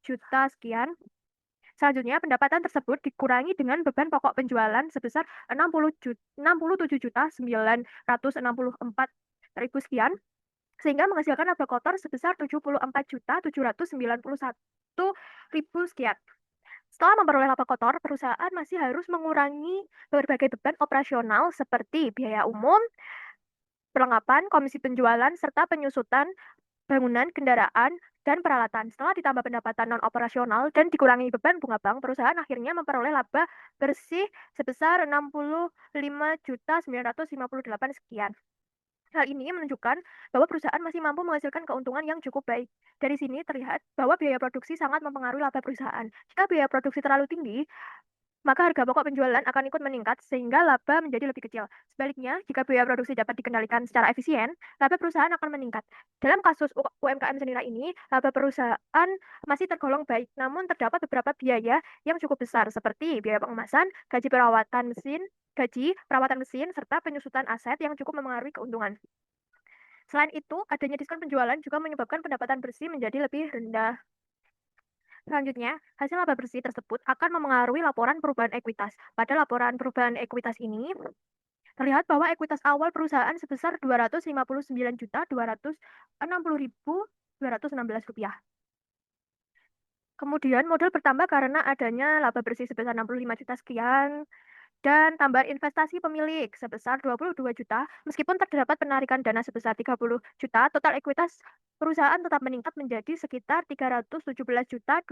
juta sekian. Selanjutnya, pendapatan tersebut dikurangi dengan beban pokok penjualan sebesar 67.964.000 sekian, sehingga menghasilkan laba kotor sebesar 74.791.000 sekian. Setelah memperoleh laba kotor, perusahaan masih harus mengurangi berbagai beban operasional seperti biaya umum, perlengkapan, komisi penjualan, serta penyusutan bangunan, kendaraan, dan peralatan. Setelah ditambah pendapatan non-operasional dan dikurangi beban bunga bank, perusahaan akhirnya memperoleh laba bersih sebesar 65.958 sekian. Hal ini menunjukkan bahwa perusahaan masih mampu menghasilkan keuntungan yang cukup baik. Dari sini terlihat bahwa biaya produksi sangat mempengaruhi laba perusahaan. Jika biaya produksi terlalu tinggi, maka harga pokok penjualan akan ikut meningkat sehingga laba menjadi lebih kecil. Sebaliknya, jika biaya produksi dapat dikendalikan secara efisien, laba perusahaan akan meningkat. Dalam kasus UMKM senilai ini, laba perusahaan masih tergolong baik, namun terdapat beberapa biaya yang cukup besar seperti biaya pengemasan, gaji perawatan mesin, serta penyusutan aset yang cukup memengaruhi keuntungan. Selain itu, adanya diskon penjualan juga menyebabkan pendapatan bersih menjadi lebih rendah. Selanjutnya, hasil laba bersih tersebut akan memengaruhi laporan perubahan ekuitas. Pada laporan perubahan ekuitas ini, terlihat bahwa ekuitas awal perusahaan sebesar Rp259.260.216. Kemudian modal bertambah karena adanya laba bersih sebesar 65 juta sekian, dan tambahan investasi pemilik sebesar 22 juta, meskipun terdapat penarikan dana sebesar 30 juta, total ekuitas perusahaan tetap meningkat menjadi sekitar 317.218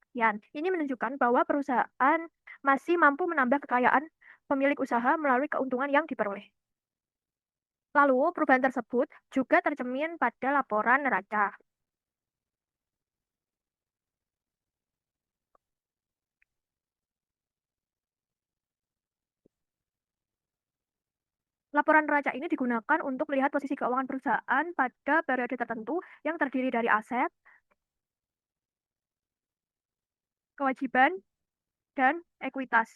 sekian. Ini menunjukkan bahwa perusahaan masih mampu menambah kekayaan pemilik usaha melalui keuntungan yang diperoleh. Lalu, perubahan tersebut juga tercermin pada laporan neraca. Laporan neraca ini digunakan untuk melihat posisi keuangan perusahaan pada periode tertentu yang terdiri dari aset, kewajiban, dan ekuitas.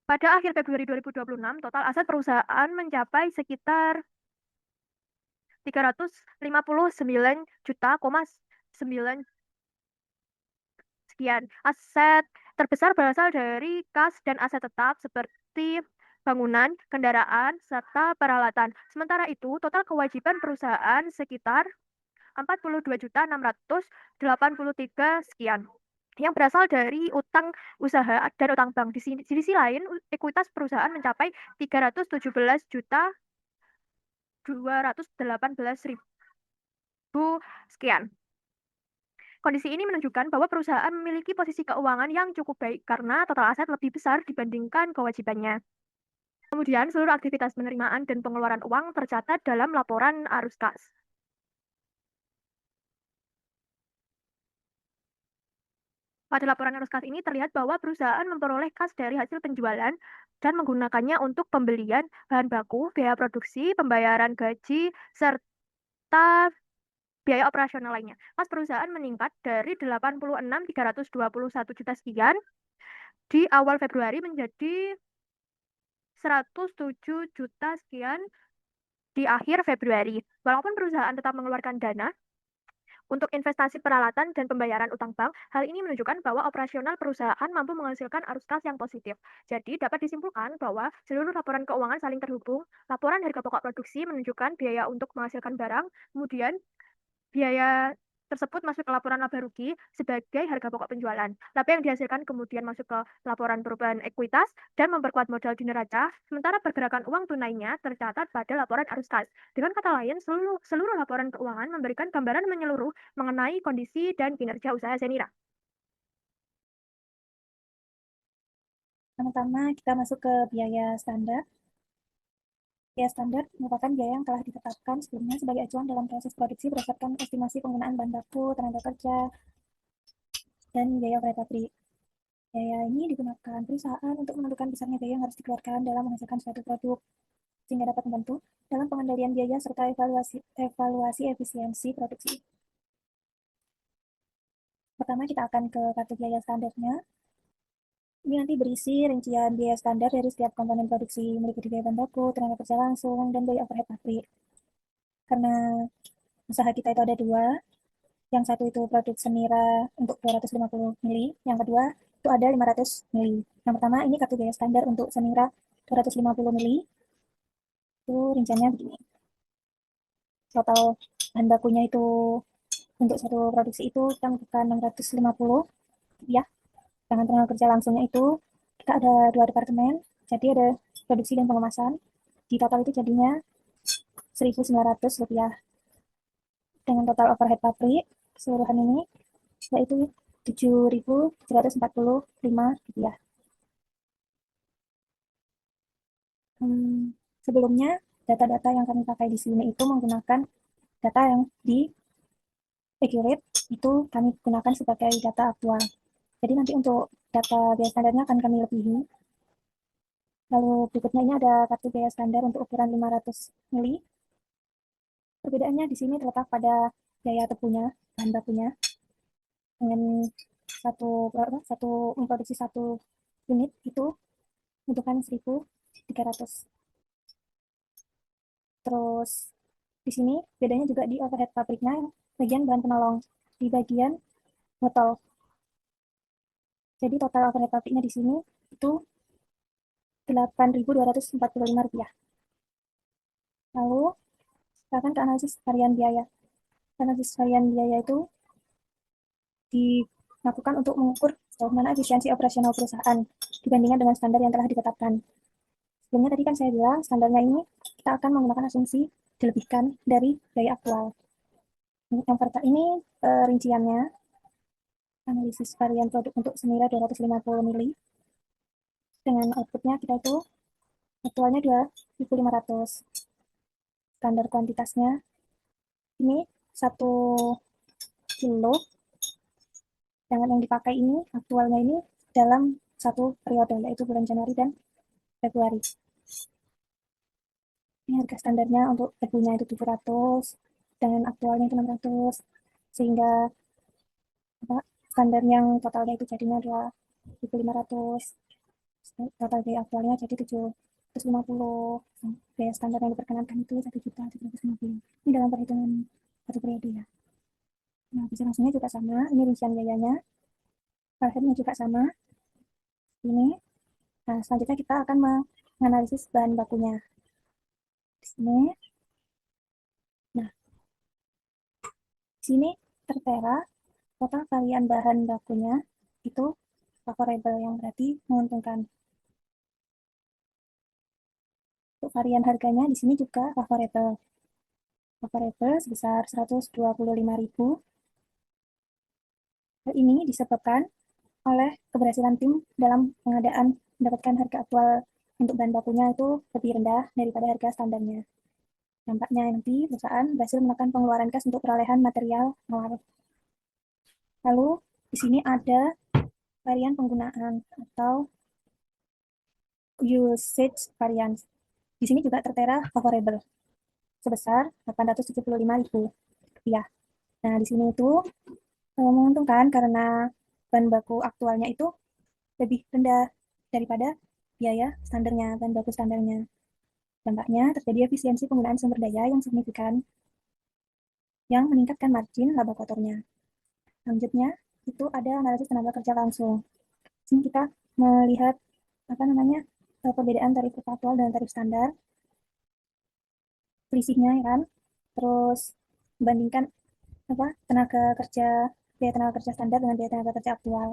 Pada akhir Februari 2026, total aset perusahaan mencapai sekitar 359 juta, 9 sekian. Aset terbesar berasal dari kas dan aset tetap seperti bangunan, kendaraan, serta peralatan. Sementara itu, total kewajiban perusahaan sekitar 42.683 sekian, yang berasal dari utang usaha dan utang bank. Di sisi lain, ekuitas perusahaan mencapai 317.218.000 sekian. Kondisi ini menunjukkan bahwa perusahaan memiliki posisi keuangan yang cukup baik karena total aset lebih besar dibandingkan kewajibannya. Kemudian, seluruh aktivitas penerimaan dan pengeluaran uang tercatat dalam laporan arus kas. Pada laporan arus kas ini terlihat bahwa perusahaan memperoleh kas dari hasil penjualan dan menggunakannya untuk pembelian bahan baku, biaya produksi, pembayaran gaji, serta biaya operasional lainnya. Kas perusahaan meningkat dari 86.321 juta sekian di awal Februari menjadi 107 juta sekian di akhir Februari. Walaupun perusahaan tetap mengeluarkan dana untuk investasi peralatan dan pembayaran utang bank, hal ini menunjukkan bahwa operasional perusahaan mampu menghasilkan arus kas yang positif. Jadi, dapat disimpulkan bahwa seluruh laporan keuangan saling terhubung. Laporan harga pokok produksi menunjukkan biaya untuk menghasilkan barang, kemudian biaya tersebut masuk ke laporan laba rugi sebagai harga pokok penjualan. Laba yang dihasilkan kemudian masuk ke laporan perubahan ekuitas dan memperkuat modal di neraca, sementara pergerakan uang tunainya tercatat pada laporan arus kas. Dengan kata lain, seluruh laporan keuangan memberikan gambaran menyeluruh mengenai kondisi dan kinerja usaha Zenira. Pertama, kita masuk ke biaya standar. Biaya standar merupakan biaya yang telah ditetapkan sebelumnya sebagai acuan dalam proses produksi berdasarkan estimasi penggunaan bahan baku, tenaga kerja, dan biaya overhead pabrik. Biaya ini digunakan perusahaan untuk menentukan besarnya biaya yang harus dikeluarkan dalam menghasilkan suatu produk, sehingga dapat membantu dalam pengendalian biaya serta evaluasi efisiensi produksi. Pertama, kita akan ke kartu biaya standarnya. Ini nanti berisi rincian biaya standar dari setiap komponen produksi, meliputi biaya bahan baku, tenaga kerja langsung, dan biaya overhead pabrik. Karena usaha kita itu ada dua, yang satu itu produk Zenira untuk 250 mili, yang kedua itu ada 500 mili. Yang pertama ini kartu biaya standar untuk Zenira 250 mili, itu rinciannya begini. Total bahan bakunya itu untuk satu produksi itu kita membutuhkan 650 ya. Dengan tenaga kerja langsungnya itu kita ada 2 departemen, jadi ada produksi dan pengemasan. Di total itu jadinya 1.900 rupiah. Dengan total overhead pabrik keseluruhan ini yaitu 7.745 rupiah. Sebelumnya data-data yang kami pakai di sini itu menggunakan data yang di accurate, itu kami gunakan sebagai data aktual. Jadi nanti untuk data biaya standarnya akan kami lebihi. Lalu berikutnya ini ada kartu biaya standar untuk ukuran 500 mili. Perbedaannya di sini terletak pada biaya tebunya, bahan bakunya. Dengan memproduksi satu unit itu membutuhkan 1.300. Terus di sini bedanya juga di overhead pabriknya, bagian bahan penolong, di bagian botol. Jadi total overhead pabriknya di sini itu 8.245 rupiah. Lalu kita akan ke analisis varian biaya. Analisis varian biaya itu dilakukan untuk mengukur sejauh mana efisiensi operasional perusahaan dibandingkan dengan standar yang telah ditetapkan. Sebelumnya tadi kan saya bilang standarnya ini kita akan menggunakan asumsi dilebihkan dari biaya aktual. Yang pertama ini rinciannya, analisis varian produk untuk Zenira 250 mili. Dengan outputnya kita itu aktualnya 2.500. Standar kuantitasnya ini 1 kilo. Yang dipakai ini aktualnya ini dalam satu periode, yaitu bulan Januari dan Februari. Ini harga standarnya untuk tebunya itu 700, dengan aktualnya itu 600, sehingga standar yang totalnya itu jadinya 2.500. Total biaya aktualnya jadi 750. Biaya standar yang diperkenankan itu 1.750. Ini dalam perhitungan satu periode ya. Nah, bisa langsungnya juga sama. Ini rincian biayanya. Overheadnya juga sama. Ini. Nah, selanjutnya kita akan menganalisis bahan bakunya. Di sini. Nah, di sini tertera total varian bahan bakunya itu favorable, yang berarti menguntungkan. Untuk varian harganya di sini juga favorable. Favorable sebesar 125.000. Hal ini disebabkan oleh keberhasilan tim dalam pengadaan mendapatkan harga aktual untuk bahan bakunya itu lebih rendah daripada harga standarnya. Dampaknya nanti perusahaan berhasil menekan pengeluaran kas untuk perolehan material awal. Lalu di sini ada varian penggunaan atau usage variance. Di sini juga tertera favorable sebesar 875.000 rupiah. Nah, di sini itu menguntungkan karena bahan baku aktualnya itu lebih rendah daripada biaya standarnya, bahan baku standarnya. Dampaknya terjadi efisiensi penggunaan sumber daya yang signifikan yang meningkatkan margin laba kotornya. Selanjutnya itu ada analisis tenaga kerja langsung. Sini kita melihat perbedaan tarif aktual dan tarif standar, selisihnya ya kan. Terus membandingkan tenaga kerja, biaya tenaga kerja standar dengan biaya tenaga kerja aktual.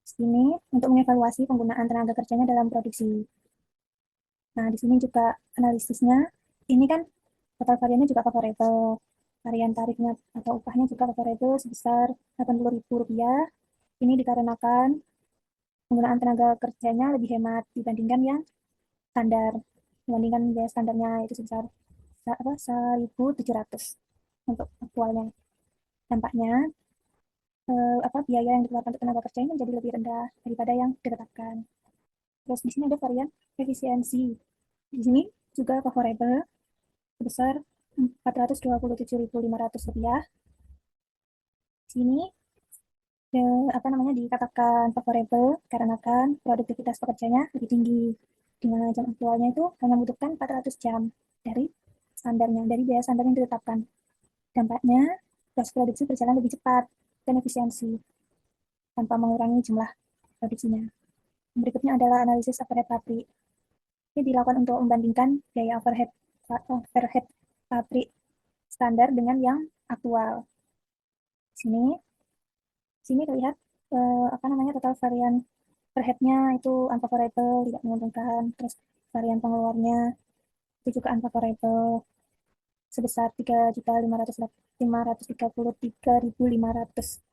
Sini untuk mengevaluasi penggunaan tenaga kerjanya dalam produksi. Nah, di sini juga analisisnya, ini kan total variannya juga favorable. Varian tarifnya atau upahnya juga favorable sebesar Rp80.000. Ini dikarenakan penggunaan tenaga kerjanya lebih hemat dibandingkan yang standar. Dibandingkan biaya standarnya itu sebesar 1.700 untuk aktualnya. Dampaknya biaya yang dikeluarkan untuk tenaga kerja ini menjadi lebih rendah daripada yang ditetapkan. Terus di sini ada varian efisiensi. Di sini juga favorable sebesar Rp427.500. Di sini dikatakan favorable karena kan produktivitas pekerjanya lebih tinggi. Di mana jam aktualnya itu hanya membutuhkan 400 jam dari standarnya, dari biaya standar yang ditetapkan. Dampaknya, proses produksi berjalan lebih cepat dan efisiensi tanpa mengurangi jumlah produksinya. Berikutnya adalah analisis overhead pabrik. Ini dilakukan untuk membandingkan biaya overhead pabrik standar dengan yang aktual. Sini terlihat total varian overhead-nya itu unfavorable, tidak menguntungkan. Terus varian pengeluarnya itu juga unfavorable sebesar Rp3.533.500.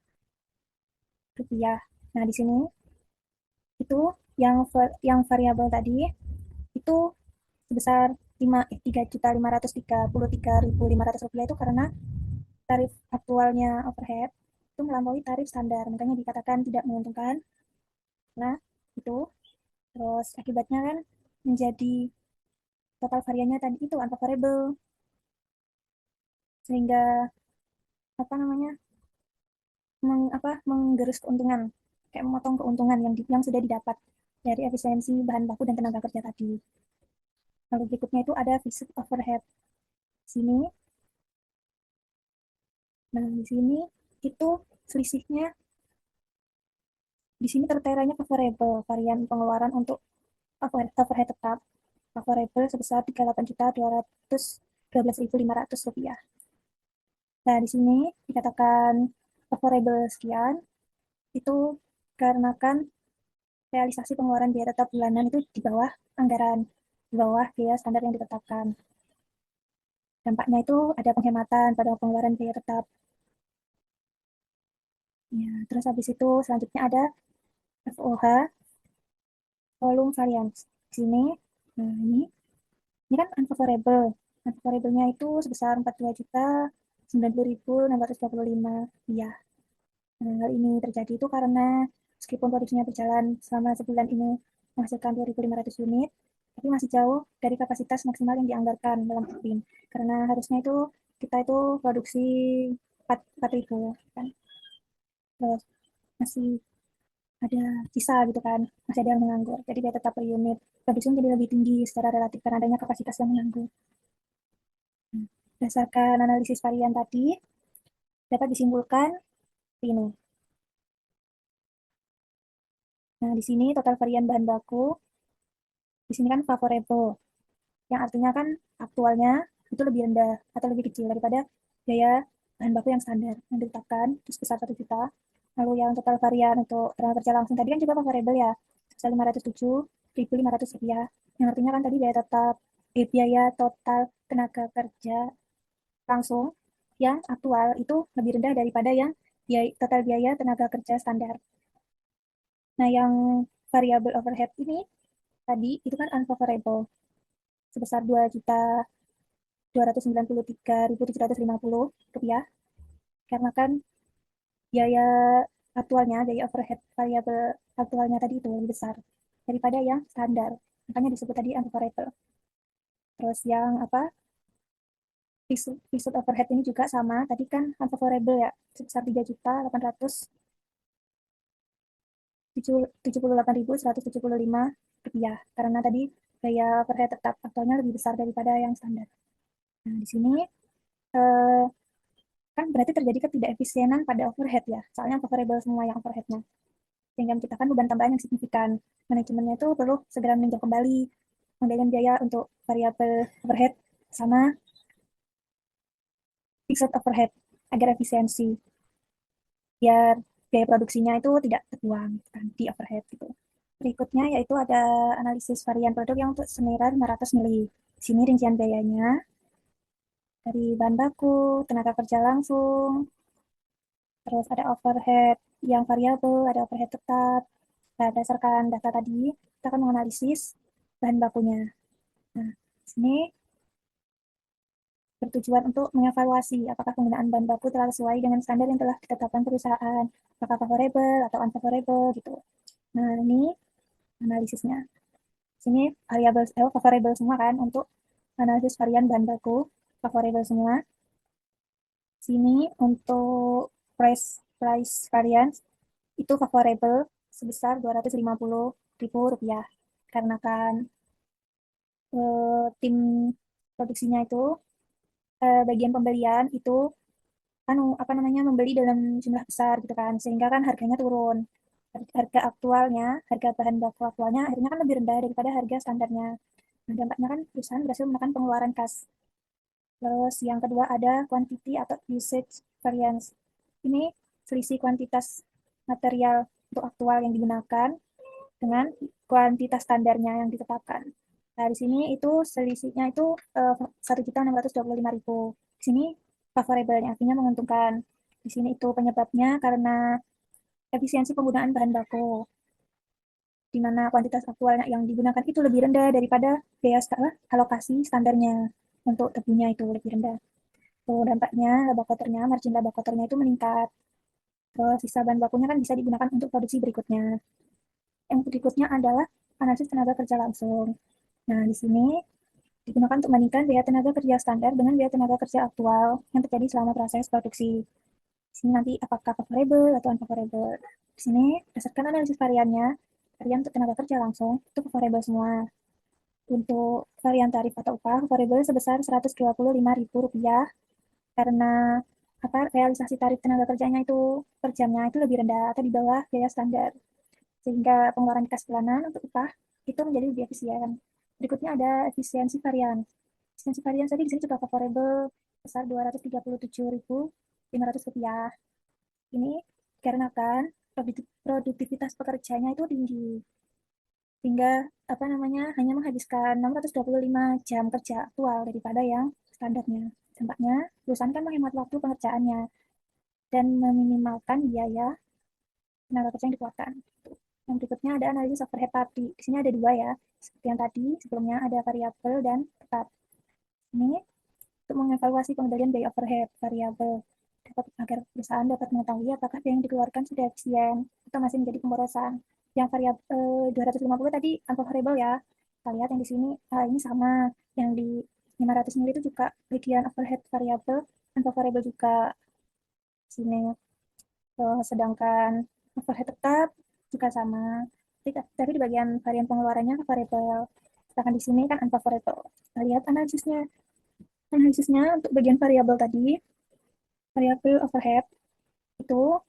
Nah, di sini itu yang variabel tadi itu sebesar Rp3.533.500 itu karena tarif aktualnya overhead itu melampaui tarif standar, makanya dikatakan tidak menguntungkan. Nah, itu terus akibatnya kan menjadi total variannya tadi itu unfavorable, sehingga menggerus keuntungan, kayak memotong keuntungan yang sudah didapat dari efisiensi bahan baku dan tenaga kerja tadi. Lalu berikutnya itu ada fixed overhead. Sini, nah di sini itu selisihnya di sini terteranya favorable, varian pengeluaran untuk overhead tetap favorable sebesar Rp38.212.500. Nah, di sini dikatakan favorable sekian, itu karena kan realisasi pengeluaran biaya tetap bulanan itu di bawah anggaran, di bawah biaya standar yang ditetapkan. Dampaknya itu ada penghematan pada pengeluaran biaya tetap. Ya, terus habis itu selanjutnya ada FOH, volume variance. Di sini, nah ini kan unfavorable. Unfavorable-nya itu sebesar Rp42.090.625. Ya. Nah, hal ini terjadi itu karena meskipun produksinya berjalan selama sebulan ini menghasilkan 2.500 unit, tapi masih jauh dari kapasitas maksimal yang dianggarkan dalam UPIN. Karena harusnya itu kita itu produksi 4.000 kan. Terus masih ada sisa gitu kan, masih ada yang menganggur. Jadi biaya tetap per unit produksi menjadi lebih tinggi secara relatif karena adanya kapasitas yang menganggur. Berdasarkan analisis varian tadi, dapat disimpulkan ini. Nah, di sini total varian bahan baku, di sini kan favorable, yang artinya kan aktualnya itu lebih rendah atau lebih kecil daripada biaya bahan baku yang standar yang ditetapkan itu sebesar 1 juta. Lalu yang total varian untuk tenaga kerja langsung tadi kan juga favorable ya, sebesar Rp507.500, yang artinya kan tadi biaya total tenaga kerja langsung yang aktual itu lebih rendah daripada yang total biaya tenaga kerja standar. Nah, yang variable overhead ini tadi itu kan unfavorable sebesar Rp2.293.750, karena kan biaya biaya overhead variable aktualnya tadi itu lebih besar daripada yang standar, makanya disebut tadi unfavorable. Terus yang fixed overhead ini juga sama, tadi kan unfavorable ya, sebesar Rp3.878.175, karena tadi biaya overhead tetap aktualnya lebih besar daripada yang standar. Nah, di sini kan berarti terjadi ketidakefisienan pada overhead ya, soalnya favorable semua yang overheadnya, sehingga menciptakan beban tambahan yang signifikan. Manajemennya itu perlu segera meninjau kembali pengendalian biaya untuk variabel overhead sama fixed overhead agar efisiensi, biar biaya produksinya itu tidak terbuang kan, di overhead gitu. Berikutnya yaitu ada analisis varian produk yang untuk senilai 500 mili. Di sini rincian biayanya dari bahan baku, tenaga kerja langsung, terus ada overhead yang variabel, ada overhead tetap. Berdasarkan data tadi, kita akan menganalisis bahan bakunya. Nah, di sini bertujuan untuk mengevaluasi apakah penggunaan bahan baku telah sesuai dengan standar yang telah ditetapkan perusahaan, apakah favorable atau unfavorable gitu. Nah, ini analisisnya. Sini variabel favorable semua kan untuk analisis varian bahan baku, favorable semua. Sini untuk price variance itu favorable sebesar Rp250.000 karena kan tim produksinya itu bagian pembelian itu membeli dalam jumlah besar gitu kan, sehingga kan harganya turun. Harga bahan baku aktualnya akhirnya kan lebih rendah daripada harga standarnya. Nah, dampaknya kan perusahaan berhasil menekan pengeluaran kas. Terus yang kedua ada quantity atau usage variance. Ini selisih kuantitas material untuk aktual yang digunakan dengan kuantitas standarnya yang ditetapkan. Nah, di sini itu selisihnya itu 1.625.000. Di sini favorable-nya artinya menguntungkan. Di sini itu penyebabnya karena efisiensi penggunaan bahan baku, di mana kuantitas aktual yang digunakan itu lebih rendah daripada biaya alokasi standarnya untuk tebunya itu lebih rendah. Tuh, dampaknya margin laba kotornya itu meningkat. Terus sisa bahan bakunya kan bisa digunakan untuk produksi berikutnya. Yang berikutnya adalah analisis tenaga kerja langsung. Nah, di sini digunakan untuk membandingkan biaya tenaga kerja standar dengan biaya tenaga kerja aktual yang terjadi selama proses produksi. Di sini nanti apakah favorable atau unfavorable. Di sini berdasarkan analisis variannya, varian untuk tenaga kerja langsung itu favorable semua. Untuk varian tarif atau upah favorable sebesar Rp125.000 karena realisasi tarif tenaga kerjanya itu per jamnya itu lebih rendah atau di bawah biaya standar, sehingga pengeluaran kas bulanan untuk upah itu menjadi lebih efisien. Berikutnya ada efisiensi varian. Efisiensi varian tadi di sini juga favorable besar Rp237.500. Ini dikarenakan produktivitas pekerjanya itu tinggi, hingga hanya menghabiskan 625 jam kerja aktual daripada yang standarnya. Dampaknya perusahaan kan menghemat waktu pengerjaannya dan meminimalkan biaya tenaga kerja yang dikeluarkan. Yang berikutnya ada analisis overhead tadi. Di sini ada dua ya, seperti yang tadi sebelumnya ada variabel dan tetap. Ini untuk mengevaluasi pengendalian biaya overhead variabel agar perusahaan dapat mengetahui apakah biaya yang dikeluarkan sudah efisien atau masih menjadi pemborosan. Yang variabel 250 tadi unfavorable ya. Kita lihat yang di sini ini sama, yang di 500 mili itu juga bagian overhead variabel unfavorable juga sini. Sedangkan overhead tetap juga sama. Tapi di bagian varian pengeluarannya favorable. Sedangkan di sini kan unfavorable. Kita lihat analisisnya. Analisisnya untuk bagian variabel tadi, variabel overhead itu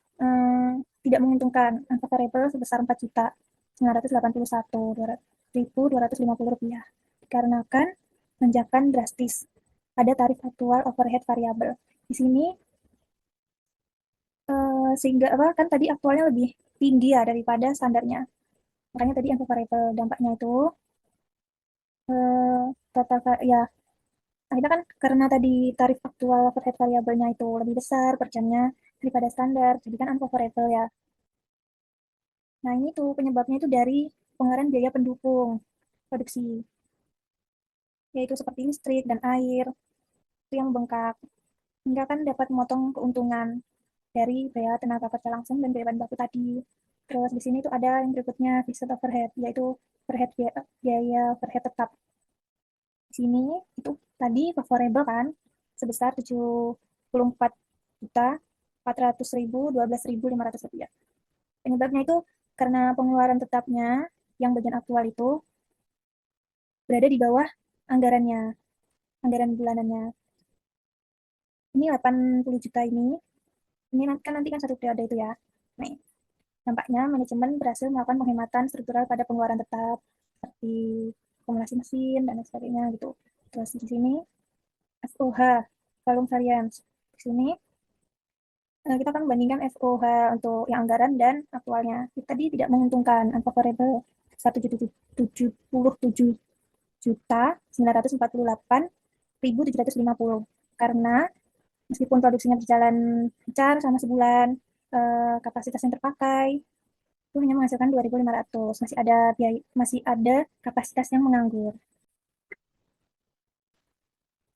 tidak menguntungkan, unfavorable sebesar Rp4.981.250 dikarenakan lonjakan drastis pada tarif aktual overhead variabel. Di sini sehingga kan tadi aktualnya lebih tinggi ya daripada standarnya. Makanya tadi unfavorable, dampaknya itu total ya akhirnya kan karena tadi tarif aktual overhead variabelnya itu lebih besar per jamnya daripada standar, jadi kan unfavorable ya. Nah, ini tuh penyebabnya itu dari pengeluaran biaya pendukung produksi, yaitu seperti listrik dan air, itu yang bengkak, hingga kan dapat memotong keuntungan dari biaya tenaga kerja langsung dan biaya bahan baku tadi. Terus di sini tuh ada yang berikutnya fixed overhead, yaitu biaya overhead tetap. Di sini itu tadi favorable kan sebesar Rp74.400.000 Penyebabnya itu karena pengeluaran tetapnya yang bagian aktual itu berada di bawah anggaran bulanannya. Ini 80 juta ini kan nanti kan satu periode itu ya. Nih, nampaknya manajemen berhasil melakukan penghematan struktural pada pengeluaran tetap seperti akumulasi mesin dan sebagainya gitu. Terus di sini FOH, volume variance. Di sini kita akan membandingkan FOH untuk yang anggaran dan aktualnya. Tadi tidak menguntungkan, unfavorable 177.948.750 karena meskipun produksinya berjalan lancar selama sebulan, kapasitas yang terpakai itu hanya menghasilkan 2.500, masih ada kapasitas yang menganggur.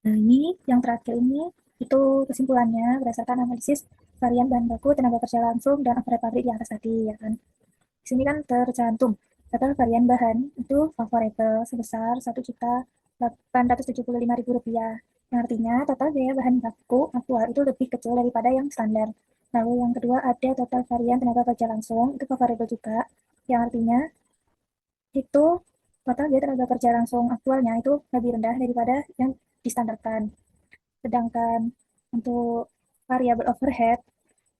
Nah, ini yang terakhir ini itu kesimpulannya berdasarkan analisis varian bahan baku, tenaga kerja langsung, dan overhead pabrik di atas tadi, ya kan. Di sini kan tercantum total varian bahan itu favorable sebesar Rp1.875.000, yang artinya total biaya bahan baku aktual itu lebih kecil daripada yang standar. Lalu yang kedua ada total varian tenaga kerja langsung, itu favorable juga, yang artinya itu total biaya tenaga kerja langsung aktualnya itu lebih rendah daripada yang distandarkan. Sedangkan untuk variabel overhead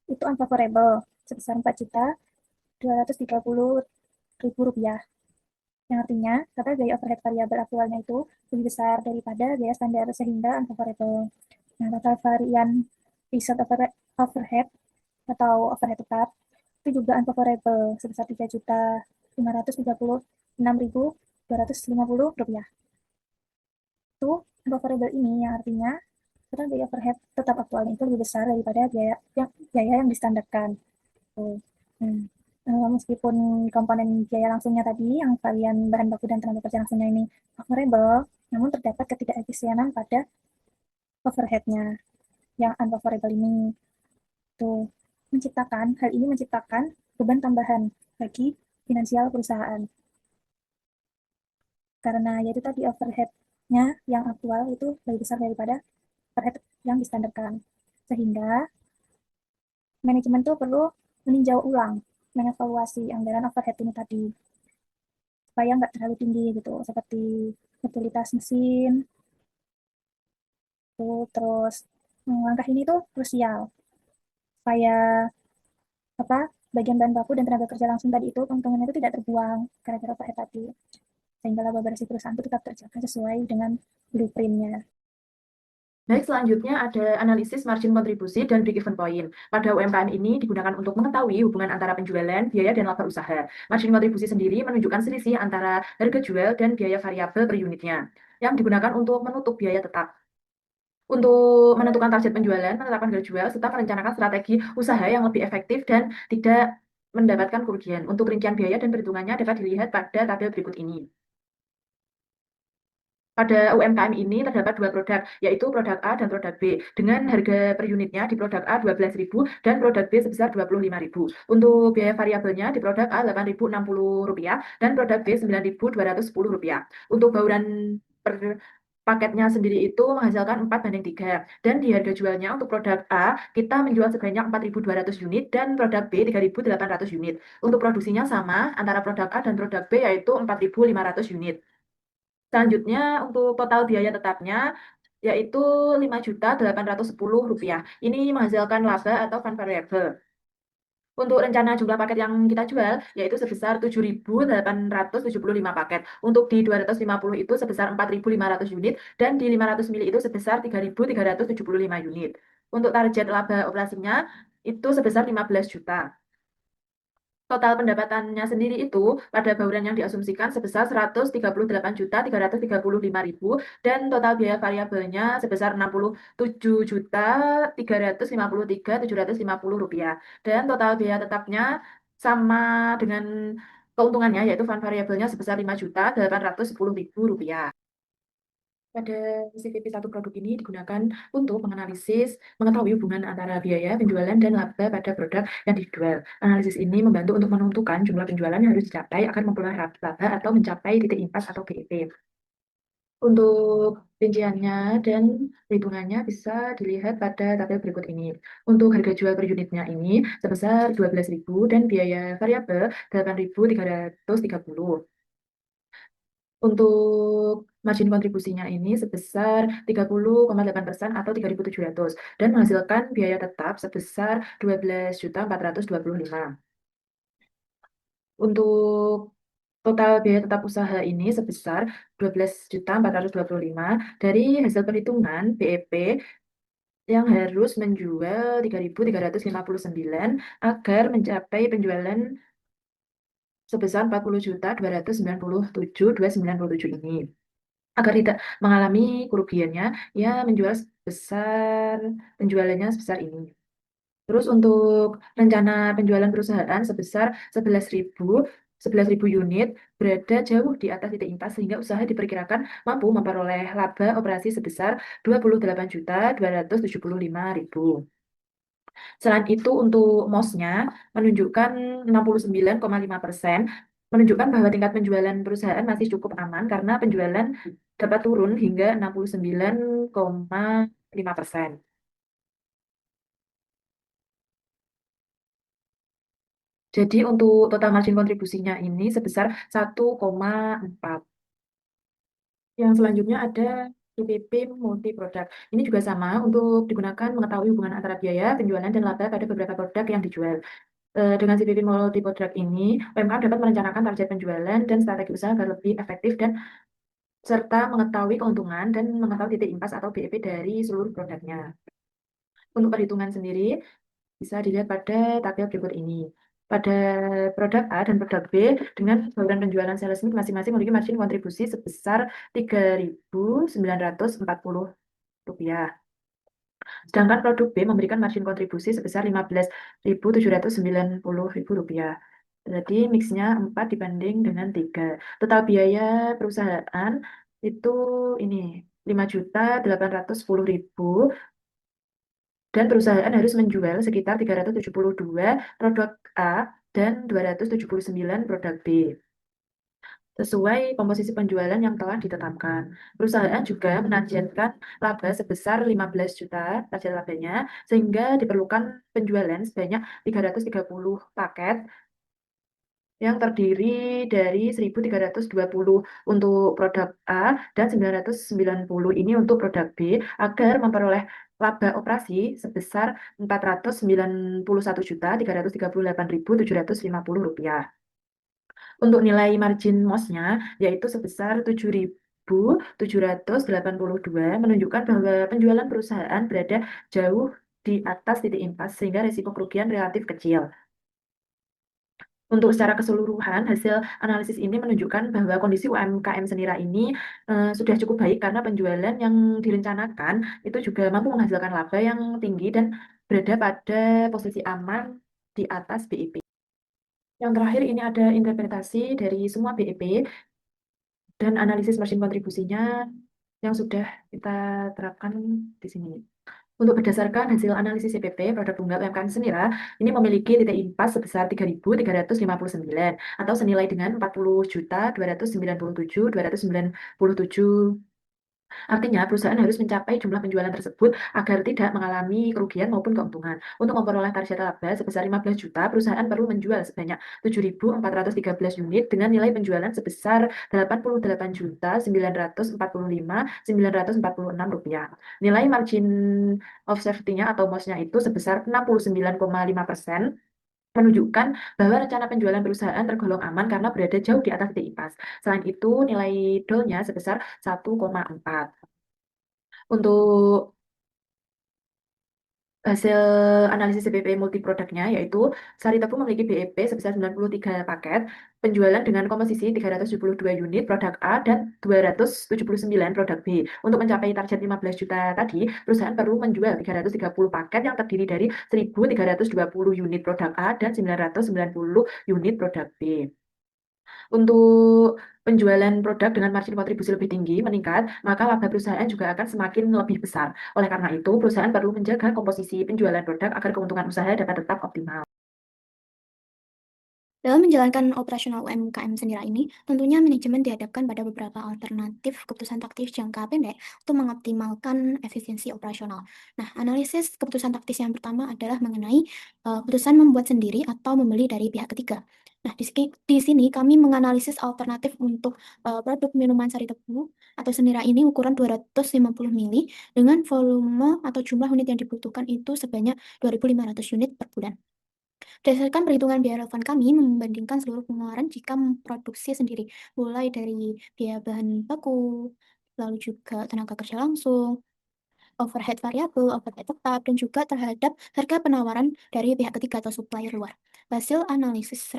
itu unfavorable sebesar Rp4.230.000, yang artinya total biaya overhead variabel aktualnya itu lebih besar daripada biaya standar sehingga unfavorable. Nah, total varian reset overhead atau overhead tetap itu juga unfavorable sebesar Rp3.536.250. Itu unfavorable ini yang artinya total biaya overhead tetap aktualnya itu lebih besar daripada biaya yang distandarkan. Tuh. Meskipun komponen biaya langsungnya tadi, yang varian bahan baku dan tenaga kerja langsungnya ini favorable, namun terdapat ketidakefisienan pada overhead-nya yang unfavorable ini. Tuh. Hal ini menciptakan beban tambahan bagi finansial perusahaan. Karena yaitu tadi overhead-nya yang aktual itu lebih besar daripada overhead yang distandarkan. Sehingga manajemen tuh perlu meninjau ulang, mengevaluasi anggaran overhead ini tadi supaya nggak terlalu tinggi gitu, seperti utilitas mesin. Tuh, terus langkah ini tuh krusial supaya bagian bahan baku dan tenaga kerja langsung tadi itu keuntungannya itu tidak terbuang gara-gara overhead tadi, sehingga laba bersih perusahaan itu tetap terjaga sesuai dengan blueprint-nya. Baik, selanjutnya ada analisis margin kontribusi dan break-even point. Pada UMKM ini digunakan untuk mengetahui hubungan antara penjualan, biaya, dan laba usaha. Margin kontribusi sendiri menunjukkan selisih antara harga jual dan biaya variabel per unitnya, yang digunakan untuk menutup biaya tetap. Untuk menentukan target penjualan, menetapkan harga jual, serta merencanakan strategi usaha yang lebih efektif dan tidak mendapatkan kerugian. Untuk rincian biaya dan perhitungannya dapat dilihat pada tabel berikut ini. Pada UMKM ini terdapat dua produk, yaitu produk A dan produk B, dengan harga per unitnya di produk A Rp12.000 dan produk B sebesar Rp25.000. Untuk biaya variabelnya di produk A Rp8.060 dan produk B Rp9.210. Untuk bauran per paketnya sendiri itu menghasilkan 4:3. Dan di harga jualnya untuk produk A, kita menjual sebanyak 4.200 unit dan produk B 3.800 unit. Untuk produksinya sama antara produk A dan produk B, yaitu 4.500 unit. Selanjutnya untuk total biaya tetapnya yaitu Rp5.810. Ini menghasilkan laba atau fund variable. Untuk rencana jumlah paket yang kita jual yaitu sebesar 7.875 paket. Untuk di 250 itu sebesar 4.500 unit dan di 500 mili itu sebesar 3.375 unit. Untuk target laba operasinya itu sebesar 15 juta. Total pendapatannya sendiri itu pada bauran yang diasumsikan sebesar 138.335.000 dan total biaya variabelnya sebesar Rp67.353.750 dan total biaya tetapnya sama dengan keuntungannya yaitu fund variabelnya sebesar Rp5.810.000. Pada CVP satu produk ini digunakan untuk menganalisis, mengetahui hubungan antara biaya penjualan dan laba pada produk yang dijual. Analisis ini membantu untuk menentukan jumlah penjualan yang harus dicapai agar memperoleh laba atau mencapai titik impas atau BEP. Untuk rinciannya dan perhitungannya bisa dilihat pada tabel berikut ini. Untuk harga jual per unitnya ini sebesar Rp12.000 dan biaya variabel Rp8.330. Untuk margin kontribusinya ini sebesar 30,8% atau 3.700 dan menghasilkan biaya tetap sebesar 12.425. Untuk total biaya tetap usaha ini sebesar 12.425 dari hasil perhitungan BEP yang harus menjual 3.359 agar mencapai penjualan sebesar 40.297.297 ini. Agar tidak mengalami kerugiannya, ya menjual sebesar penjualannya sebesar ini. Terus untuk rencana penjualan perusahaan sebesar 11.000 unit berada jauh di atas titik impas sehingga usaha diperkirakan mampu memperoleh laba operasi sebesar 28.275.000. Selain itu untuk MOS-nya menunjukkan 69,5%, menunjukkan bahwa tingkat penjualan perusahaan masih cukup aman karena penjualan dapat turun hingga 69,5%. Jadi untuk total margin kontribusinya ini sebesar 1,4. Yang selanjutnya ada IPP multi produk. Ini juga sama untuk digunakan mengetahui hubungan antara biaya, penjualan, dan laba pada beberapa produk yang dijual. Dengan CPP multi produk ini, UMKM dapat merencanakan target penjualan dan strategi usaha agar lebih efektif dan serta mengetahui keuntungan dan mengetahui titik impas atau BEP dari seluruh produknya. Untuk perhitungan sendiri, bisa dilihat pada tabel berikut ini. Pada produk A dan produk B dengan bauran penjualan sales mix masing-masing memiliki margin kontribusi sebesar Rp3.940. Sedangkan produk B memberikan margin kontribusi sebesar Rp15.790. Jadi mixnya 4 dibanding dengan 3. Total biaya perusahaan itu ini 5.810.000 dan perusahaan harus menjual sekitar 372 produk A dan 279 produk B sesuai komposisi penjualan yang telah ditetapkan. Perusahaan juga menargetkan laba sebesar 15 juta target labanya, sehingga diperlukan penjualan sebanyak 330 paket yang terdiri dari 1.320 untuk produk A dan 990 ini untuk produk B agar memperoleh laba operasi sebesar Rp491.338.750. Untuk nilai margin MOS-nya yaitu sebesar 7.782 menunjukkan bahwa penjualan perusahaan berada jauh di atas titik impas sehingga risiko kerugian relatif kecil. Untuk secara keseluruhan, hasil analisis ini menunjukkan bahwa kondisi UMKM Senira ini sudah cukup baik karena penjualan yang direncanakan itu juga mampu menghasilkan laba yang tinggi dan berada pada posisi aman di atas BIP. Yang terakhir ini ada interpretasi dari semua BIP dan analisis margin kontribusinya yang sudah kita terapkan di sini. Untuk berdasarkan hasil analisis CPP produk tunggal UMKM Senira, ini memiliki titik impas sebesar 3.359 atau senilai dengan 40.297.297. Artinya, perusahaan harus mencapai jumlah penjualan tersebut agar tidak mengalami kerugian maupun keuntungan. Untuk memperoleh target laba sebesar 15 juta, perusahaan perlu menjual sebanyak 7.413 unit dengan nilai penjualan sebesar Rp88.945.946. Nilai margin of safety-nya atau MOS-nya itu sebesar 69,5%, menunjukkan bahwa rencana penjualan perusahaan tergolong aman karena berada jauh di atas titik impas. Selain itu, nilai DOL-nya sebesar 1,4. Untuk hasil analisis CPP multiproduknya yaitu Sari Tebu memiliki BEP sebesar 93 paket, penjualan dengan komposisi 372 unit produk A dan 279 produk B. Untuk mencapai target 15 juta tadi, perusahaan perlu menjual 330 paket yang terdiri dari 1.320 unit produk A dan 990 unit produk B. Untuk penjualan produk dengan margin kontribusi lebih tinggi meningkat, maka laba perusahaan juga akan semakin lebih besar. Oleh karena itu, perusahaan perlu menjaga komposisi penjualan produk agar keuntungan usaha dapat tetap optimal. Dalam menjalankan operasional UMKM Senira ini, tentunya manajemen dihadapkan pada beberapa alternatif keputusan taktis jangka pendek untuk mengoptimalkan efisiensi operasional. Nah, analisis keputusan taktis yang pertama adalah mengenai keputusan membuat sendiri atau membeli dari pihak ketiga. Nah, di sini kami menganalisis alternatif untuk produk minuman Sari Tebu atau Senira ini ukuran 250 mili dengan volume atau jumlah unit yang dibutuhkan itu sebanyak 2.500 unit per bulan. Berdasarkan perhitungan biaya relevan kami membandingkan seluruh pengeluaran jika memproduksi sendiri, mulai dari biaya bahan baku, lalu juga tenaga kerja langsung, overhead variabel, overhead tetap, dan juga terhadap harga penawaran dari pihak ketiga atau supplier luar. Hasil analisis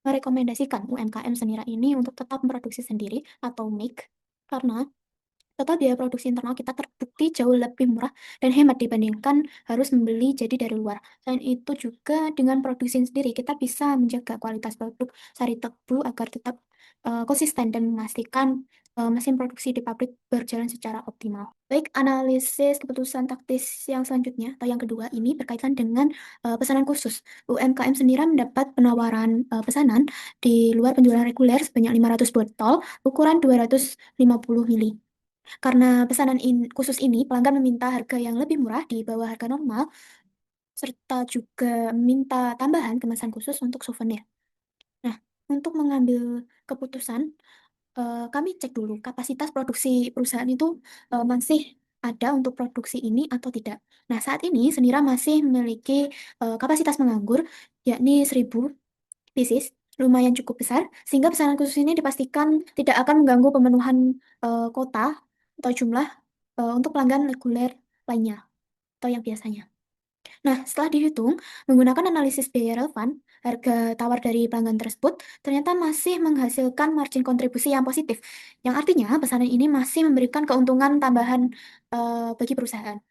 merekomendasikan UMKM Senira ini untuk tetap memproduksi sendiri atau make karena total biaya produksi internal kita terbukti jauh lebih murah dan hemat dibandingkan harus membeli jadi dari luar. Selain itu juga dengan produksi sendiri kita bisa menjaga kualitas produk sari tebu agar tetap konsisten dan memastikan mesin produksi di pabrik berjalan secara optimal. Baik, analisis keputusan taktis yang selanjutnya atau yang kedua ini berkaitan dengan pesanan khusus. UMKM Senira mendapat penawaran pesanan di luar penjualan reguler sebanyak 500 botol ukuran 250 mili. Karena pesanan khusus ini, pelanggan meminta harga yang lebih murah di bawah harga normal, serta juga meminta tambahan kemasan khusus untuk souvenir. Nah, untuk mengambil keputusan, kami cek dulu kapasitas produksi perusahaan itu masih ada untuk produksi ini atau tidak. Nah, saat ini Senira masih memiliki kapasitas menganggur, yakni 1000 pieces, lumayan cukup besar, sehingga pesanan khusus ini dipastikan tidak akan mengganggu pemenuhan kota atau jumlah untuk pelanggan reguler lainnya atau yang biasanya. Nah, setelah dihitung, menggunakan analisis biaya relevan, harga tawar dari pelanggan tersebut ternyata masih menghasilkan margin kontribusi yang positif, yang artinya pesanan ini masih memberikan keuntungan tambahan bagi perusahaan.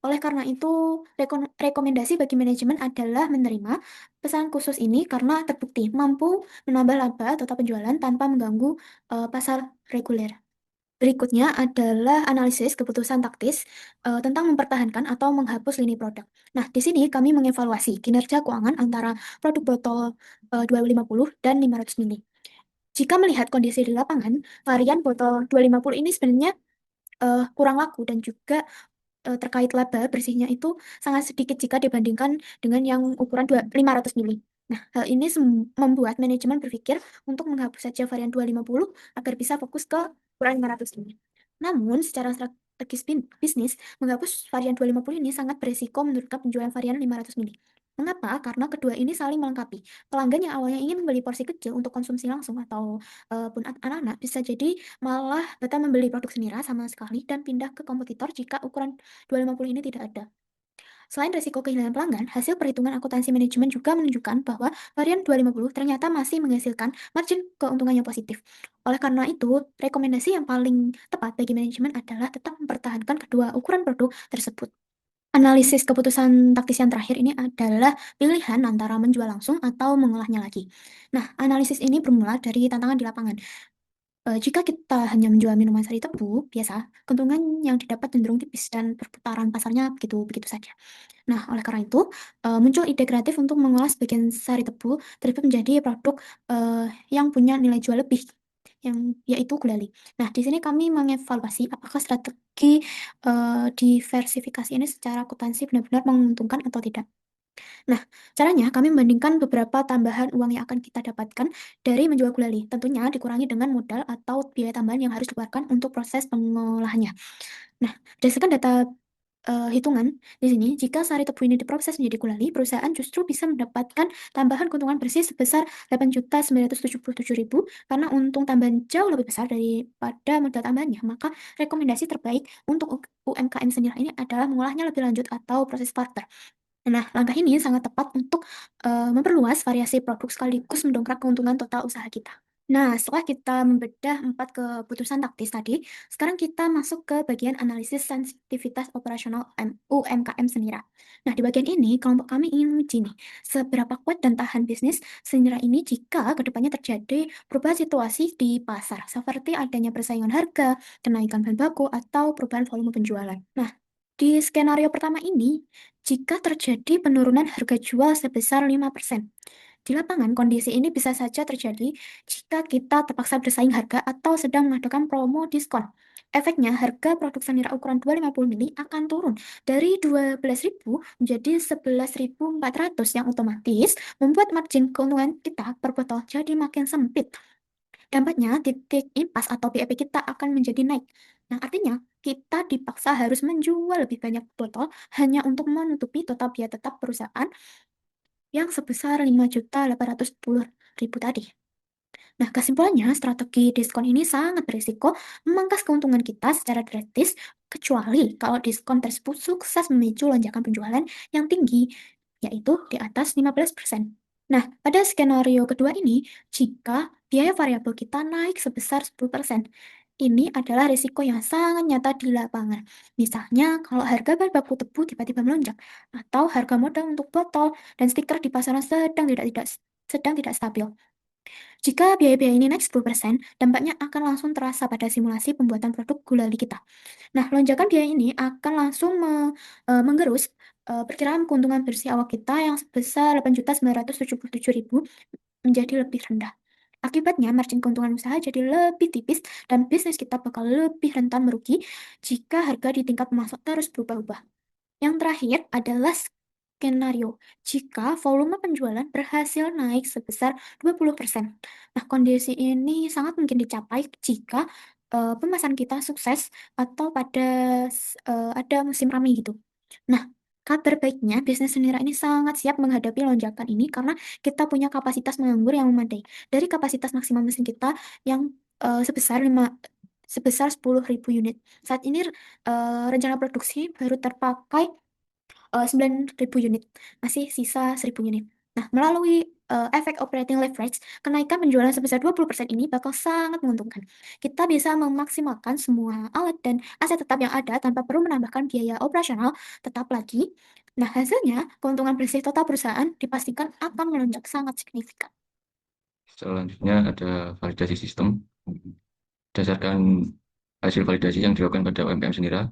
Oleh karena itu, rekomendasi bagi manajemen adalah menerima pesanan khusus ini karena terbukti mampu menambah laba total penjualan tanpa mengganggu pasar reguler. Berikutnya adalah analisis keputusan taktis tentang mempertahankan atau menghapus lini produk. Nah, di sini kami mengevaluasi kinerja keuangan antara produk botol 250 dan 500 mili. Jika melihat kondisi di lapangan, varian botol 250 ini sebenarnya kurang laku dan juga terkait laba bersihnya itu sangat sedikit jika dibandingkan dengan yang ukuran 500 mili. Nah, hal ini membuat manajemen berpikir untuk menghapus saja varian 250 agar bisa fokus ke ukuran 500 mili. Namun, secara strategis bisnis, menghapus varian 250 ini sangat beresiko menurunkan penjualan varian 500 mili. Mengapa? Karena kedua ini saling melengkapi. Pelanggan yang awalnya ingin membeli porsi kecil untuk konsumsi langsung atau pun anak-anak bisa jadi malah batal membeli produk Senira sama sekali dan pindah ke kompetitor jika ukuran 250 ini tidak ada. Selain risiko kehilangan pelanggan, hasil perhitungan akuntansi manajemen juga menunjukkan bahwa varian 250 ternyata masih menghasilkan margin keuntungan yang positif. Oleh karena itu, rekomendasi yang paling tepat bagi manajemen adalah tetap mempertahankan kedua ukuran produk tersebut. Analisis keputusan taktis yang terakhir ini adalah pilihan antara menjual langsung atau mengolahnya lagi. Nah, analisis ini bermula dari tantangan di lapangan. Jika kita hanya menjual minuman sari tebu biasa, keuntungan yang didapat cenderung tipis dan perputaran pasarnya begitu-begitu saja. Nah, oleh karena itu, muncul ide kreatif untuk mengolah sebagian sari tebu tersebut menjadi produk yang punya nilai jual lebih, yang yaitu gulali. Nah, di sini kami mengevaluasi apakah strategi diversifikasi ini secara akuntansi benar-benar menguntungkan atau tidak. Nah, caranya kami membandingkan beberapa tambahan uang yang akan kita dapatkan dari menjual gulali. Tentunya dikurangi dengan modal atau biaya tambahan yang harus dikeluarkan untuk proses pengolahannya. Nah, berdasarkan data hitungan di sini, jika sari tebu ini diproses menjadi gulali, perusahaan justru bisa mendapatkan tambahan keuntungan bersih sebesar 8.977.000 karena untung tambahan jauh lebih besar daripada modal tambahannya. Maka rekomendasi terbaik untuk UMKM Senira ini adalah mengolahnya lebih lanjut atau proses starter. Nah, langkah ini sangat tepat untuk memperluas variasi produk sekaligus mendongkrak keuntungan total usaha kita. Nah, setelah kita membedah 4 keputusan taktis tadi, sekarang kita masuk ke bagian analisis sensitivitas operasional UMKM Senira. Nah, di bagian ini, kelompok kami ingin menguji nih, seberapa kuat dan tahan bisnis Senira ini jika kedepannya terjadi perubahan situasi di pasar, seperti adanya persaingan harga, kenaikan bahan baku, atau perubahan volume penjualan. Nah, di skenario pertama ini, jika terjadi penurunan harga jual sebesar 5%, di lapangan kondisi ini bisa saja terjadi jika kita terpaksa bersaing harga atau sedang mengadakan promo diskon. Efeknya, harga produk Senira ukuran 250 mili akan turun dari 12.000 menjadi 11.400 yang otomatis membuat margin keuntungan kita per botol jadi makin sempit. Dampaknya, titik impas atau BEP kita akan menjadi naik. Nah, artinya kita dipaksa harus menjual lebih banyak botol hanya untuk menutupi total biaya tetap perusahaan yang sebesar 5.810.000 tadi. Nah, kesimpulannya, strategi diskon ini sangat berisiko memangkas keuntungan kita secara drastis, kecuali kalau diskon tersebut sukses memicu lonjakan penjualan yang tinggi, yaitu di atas 15%. Nah, pada skenario kedua ini, jika biaya variabel kita naik sebesar 10%, ini adalah risiko yang sangat nyata di lapangan. Misalnya, kalau harga bahan baku tebu tiba-tiba melonjak, atau harga modal untuk botol dan stiker di pasaran sedang tidak stabil. Jika biaya-biaya ini naik 10%, dampaknya akan langsung terasa pada simulasi pembuatan produk gulali kita. Nah, lonjakan biaya ini akan langsung menggerus perkiraan keuntungan bersih awal kita yang sebesar 8.977.000 menjadi lebih rendah. Akibatnya, margin keuntungan usaha jadi lebih tipis dan bisnis kita bakal lebih rentan merugi jika harga di tingkat pemasok terus berubah-ubah. Yang terakhir adalah skenario jika volume penjualan berhasil naik sebesar 20%. Nah, kondisi ini sangat mungkin dicapai jika pemasaran kita sukses atau ada musim ramai gitu. Nah, kabar baiknya bisnis Senira ini sangat siap menghadapi lonjakan ini karena kita punya kapasitas menganggur yang memadai. Dari kapasitas maksimal mesin kita yang sebesar 10.000 unit. Saat ini rencana produksi baru terpakai 9.000 unit, masih sisa 1.000 unit. Nah, melalui efek operating leverage, kenaikan penjualan sebesar 20% ini bakal sangat menguntungkan. Kita bisa memaksimalkan semua alat dan aset tetap yang ada tanpa perlu menambahkan biaya operasional tetap lagi. Nah, hasilnya, keuntungan bersih total perusahaan dipastikan akan melonjak sangat signifikan. Selanjutnya ada validasi sistem. Berdasarkan hasil validasi yang dilakukan pada UMKM Senira,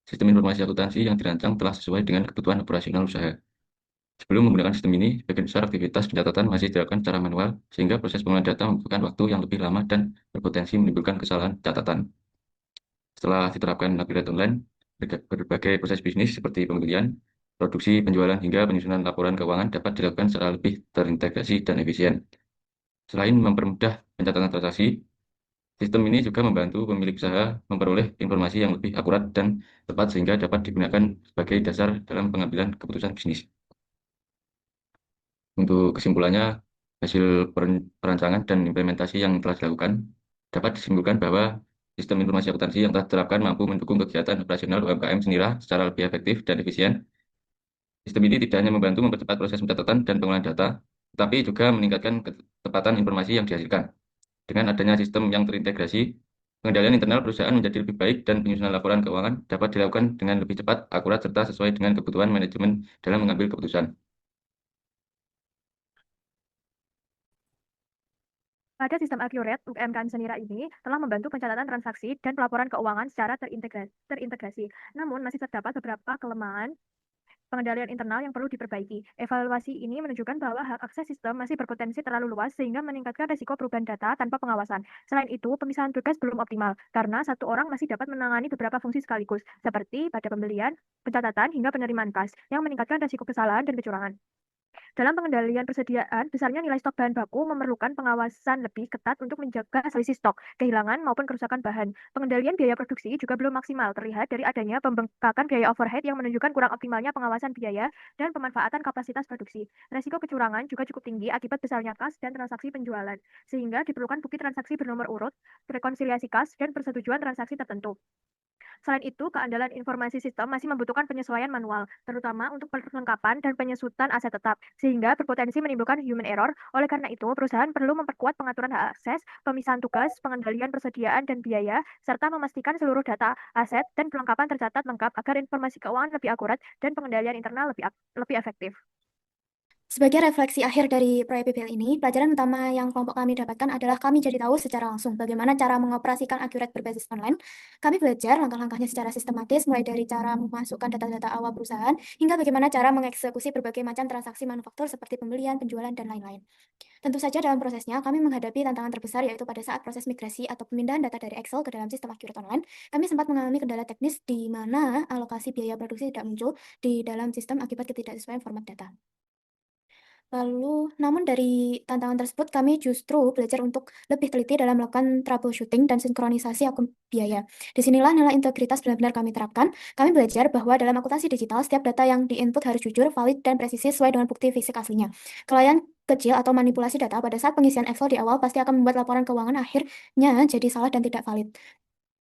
sistem informasi akuntansi yang dirancang telah sesuai dengan kebutuhan operasional usaha. Sebelum menggunakan sistem ini, sebagian besar aktivitas pencatatan masih dilakukan secara manual, sehingga proses pengolahan data membutuhkan waktu yang lebih lama dan berpotensi menimbulkan kesalahan catatan. Setelah diterapkan upgrade online, berbagai proses bisnis seperti pembelian, produksi, penjualan, hingga penyusunan laporan keuangan dapat dilakukan secara lebih terintegrasi dan efisien. Selain mempermudah pencatatan transaksi, sistem ini juga membantu pemilik usaha memperoleh informasi yang lebih akurat dan tepat sehingga dapat digunakan sebagai dasar dalam pengambilan keputusan bisnis. Untuk kesimpulannya, hasil perancangan dan implementasi yang telah dilakukan dapat disimpulkan bahwa sistem informasi akuntansi yang telah diterapkan mampu mendukung kegiatan operasional UMKM Senira secara lebih efektif dan efisien. Sistem ini tidak hanya membantu mempercepat proses pencatatan dan pengolahan data, tetapi juga meningkatkan ketepatan informasi yang dihasilkan. Dengan adanya sistem yang terintegrasi, pengendalian internal perusahaan menjadi lebih baik dan penyusunan laporan keuangan dapat dilakukan dengan lebih cepat, akurat, serta sesuai dengan kebutuhan manajemen dalam mengambil keputusan. Pada sistem Accurate, UMKM Senira ini telah membantu pencatatan transaksi dan pelaporan keuangan secara terintegrasi. Namun, masih terdapat beberapa kelemahan pengendalian internal yang perlu diperbaiki. Evaluasi ini menunjukkan bahwa hak akses sistem masih berpotensi terlalu luas sehingga meningkatkan risiko perubahan data tanpa pengawasan. Selain itu, pemisahan tugas belum optimal karena satu orang masih dapat menangani beberapa fungsi sekaligus, seperti pada pembelian, pencatatan, hingga penerimaan kas, yang meningkatkan risiko kesalahan dan kecurangan. Dalam pengendalian persediaan, besarnya nilai stok bahan baku memerlukan pengawasan lebih ketat untuk menjaga selisih stok, kehilangan maupun kerusakan bahan. Pengendalian biaya produksi juga belum maksimal, terlihat dari adanya pembengkakan biaya overhead yang menunjukkan kurang optimalnya pengawasan biaya dan pemanfaatan kapasitas produksi. Resiko kecurangan juga cukup tinggi akibat besarnya kas dan transaksi penjualan, sehingga diperlukan bukti transaksi bernomor urut, rekonsiliasi kas, dan persetujuan transaksi tertentu. Selain itu, keandalan informasi sistem masih membutuhkan penyesuaian manual, terutama untuk perlengkapan dan penyesutan aset tetap, sehingga berpotensi menimbulkan human error. Oleh karena itu, perusahaan perlu memperkuat pengaturan hak akses, pemisahan tugas, pengendalian persediaan dan biaya, serta memastikan seluruh data, aset, dan perlengkapan tercatat lengkap agar informasi keuangan lebih akurat dan pengendalian internal lebih efektif. Sebagai refleksi akhir dari proyek PBL ini, pelajaran utama yang kelompok kami dapatkan adalah kami jadi tahu secara langsung bagaimana cara mengoperasikan Accurate berbasis online. Kami belajar langkah-langkahnya secara sistematis, mulai dari cara memasukkan data-data awal perusahaan, hingga bagaimana cara mengeksekusi berbagai macam transaksi manufaktur seperti pembelian, penjualan, dan lain-lain. Tentu saja dalam prosesnya, kami menghadapi tantangan terbesar yaitu pada saat proses migrasi atau pemindahan data dari Excel ke dalam sistem Accurate Online, kami sempat mengalami kendala teknis di mana alokasi biaya produksi tidak muncul di dalam sistem akibat ketidaksesuaian format data. Lalu, namun dari tantangan tersebut, kami justru belajar untuk lebih teliti dalam melakukan troubleshooting dan sinkronisasi akun biaya. Disinilah nilai integritas benar-benar kami terapkan. Kami belajar bahwa dalam akuntansi digital, setiap data yang di-input harus jujur, valid, dan presisi sesuai dengan bukti fisik aslinya. kecil atau manipulasi data pada saat pengisian Excel di awal pasti akan membuat laporan keuangan akhirnya jadi salah dan tidak valid.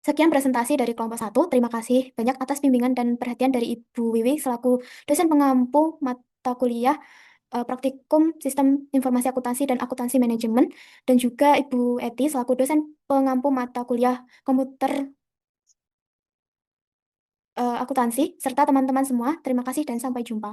Sekian presentasi dari kelompok 1. Terima kasih banyak atas bimbingan dan perhatian dari Ibu Wiwi selaku dosen pengampu mata kuliah Praktikum Sistem Informasi Akuntansi dan Akuntansi Manajemen, dan juga Ibu Eti selaku dosen pengampu mata kuliah Komputer Akuntansi, serta teman-teman semua. Terima kasih dan sampai jumpa.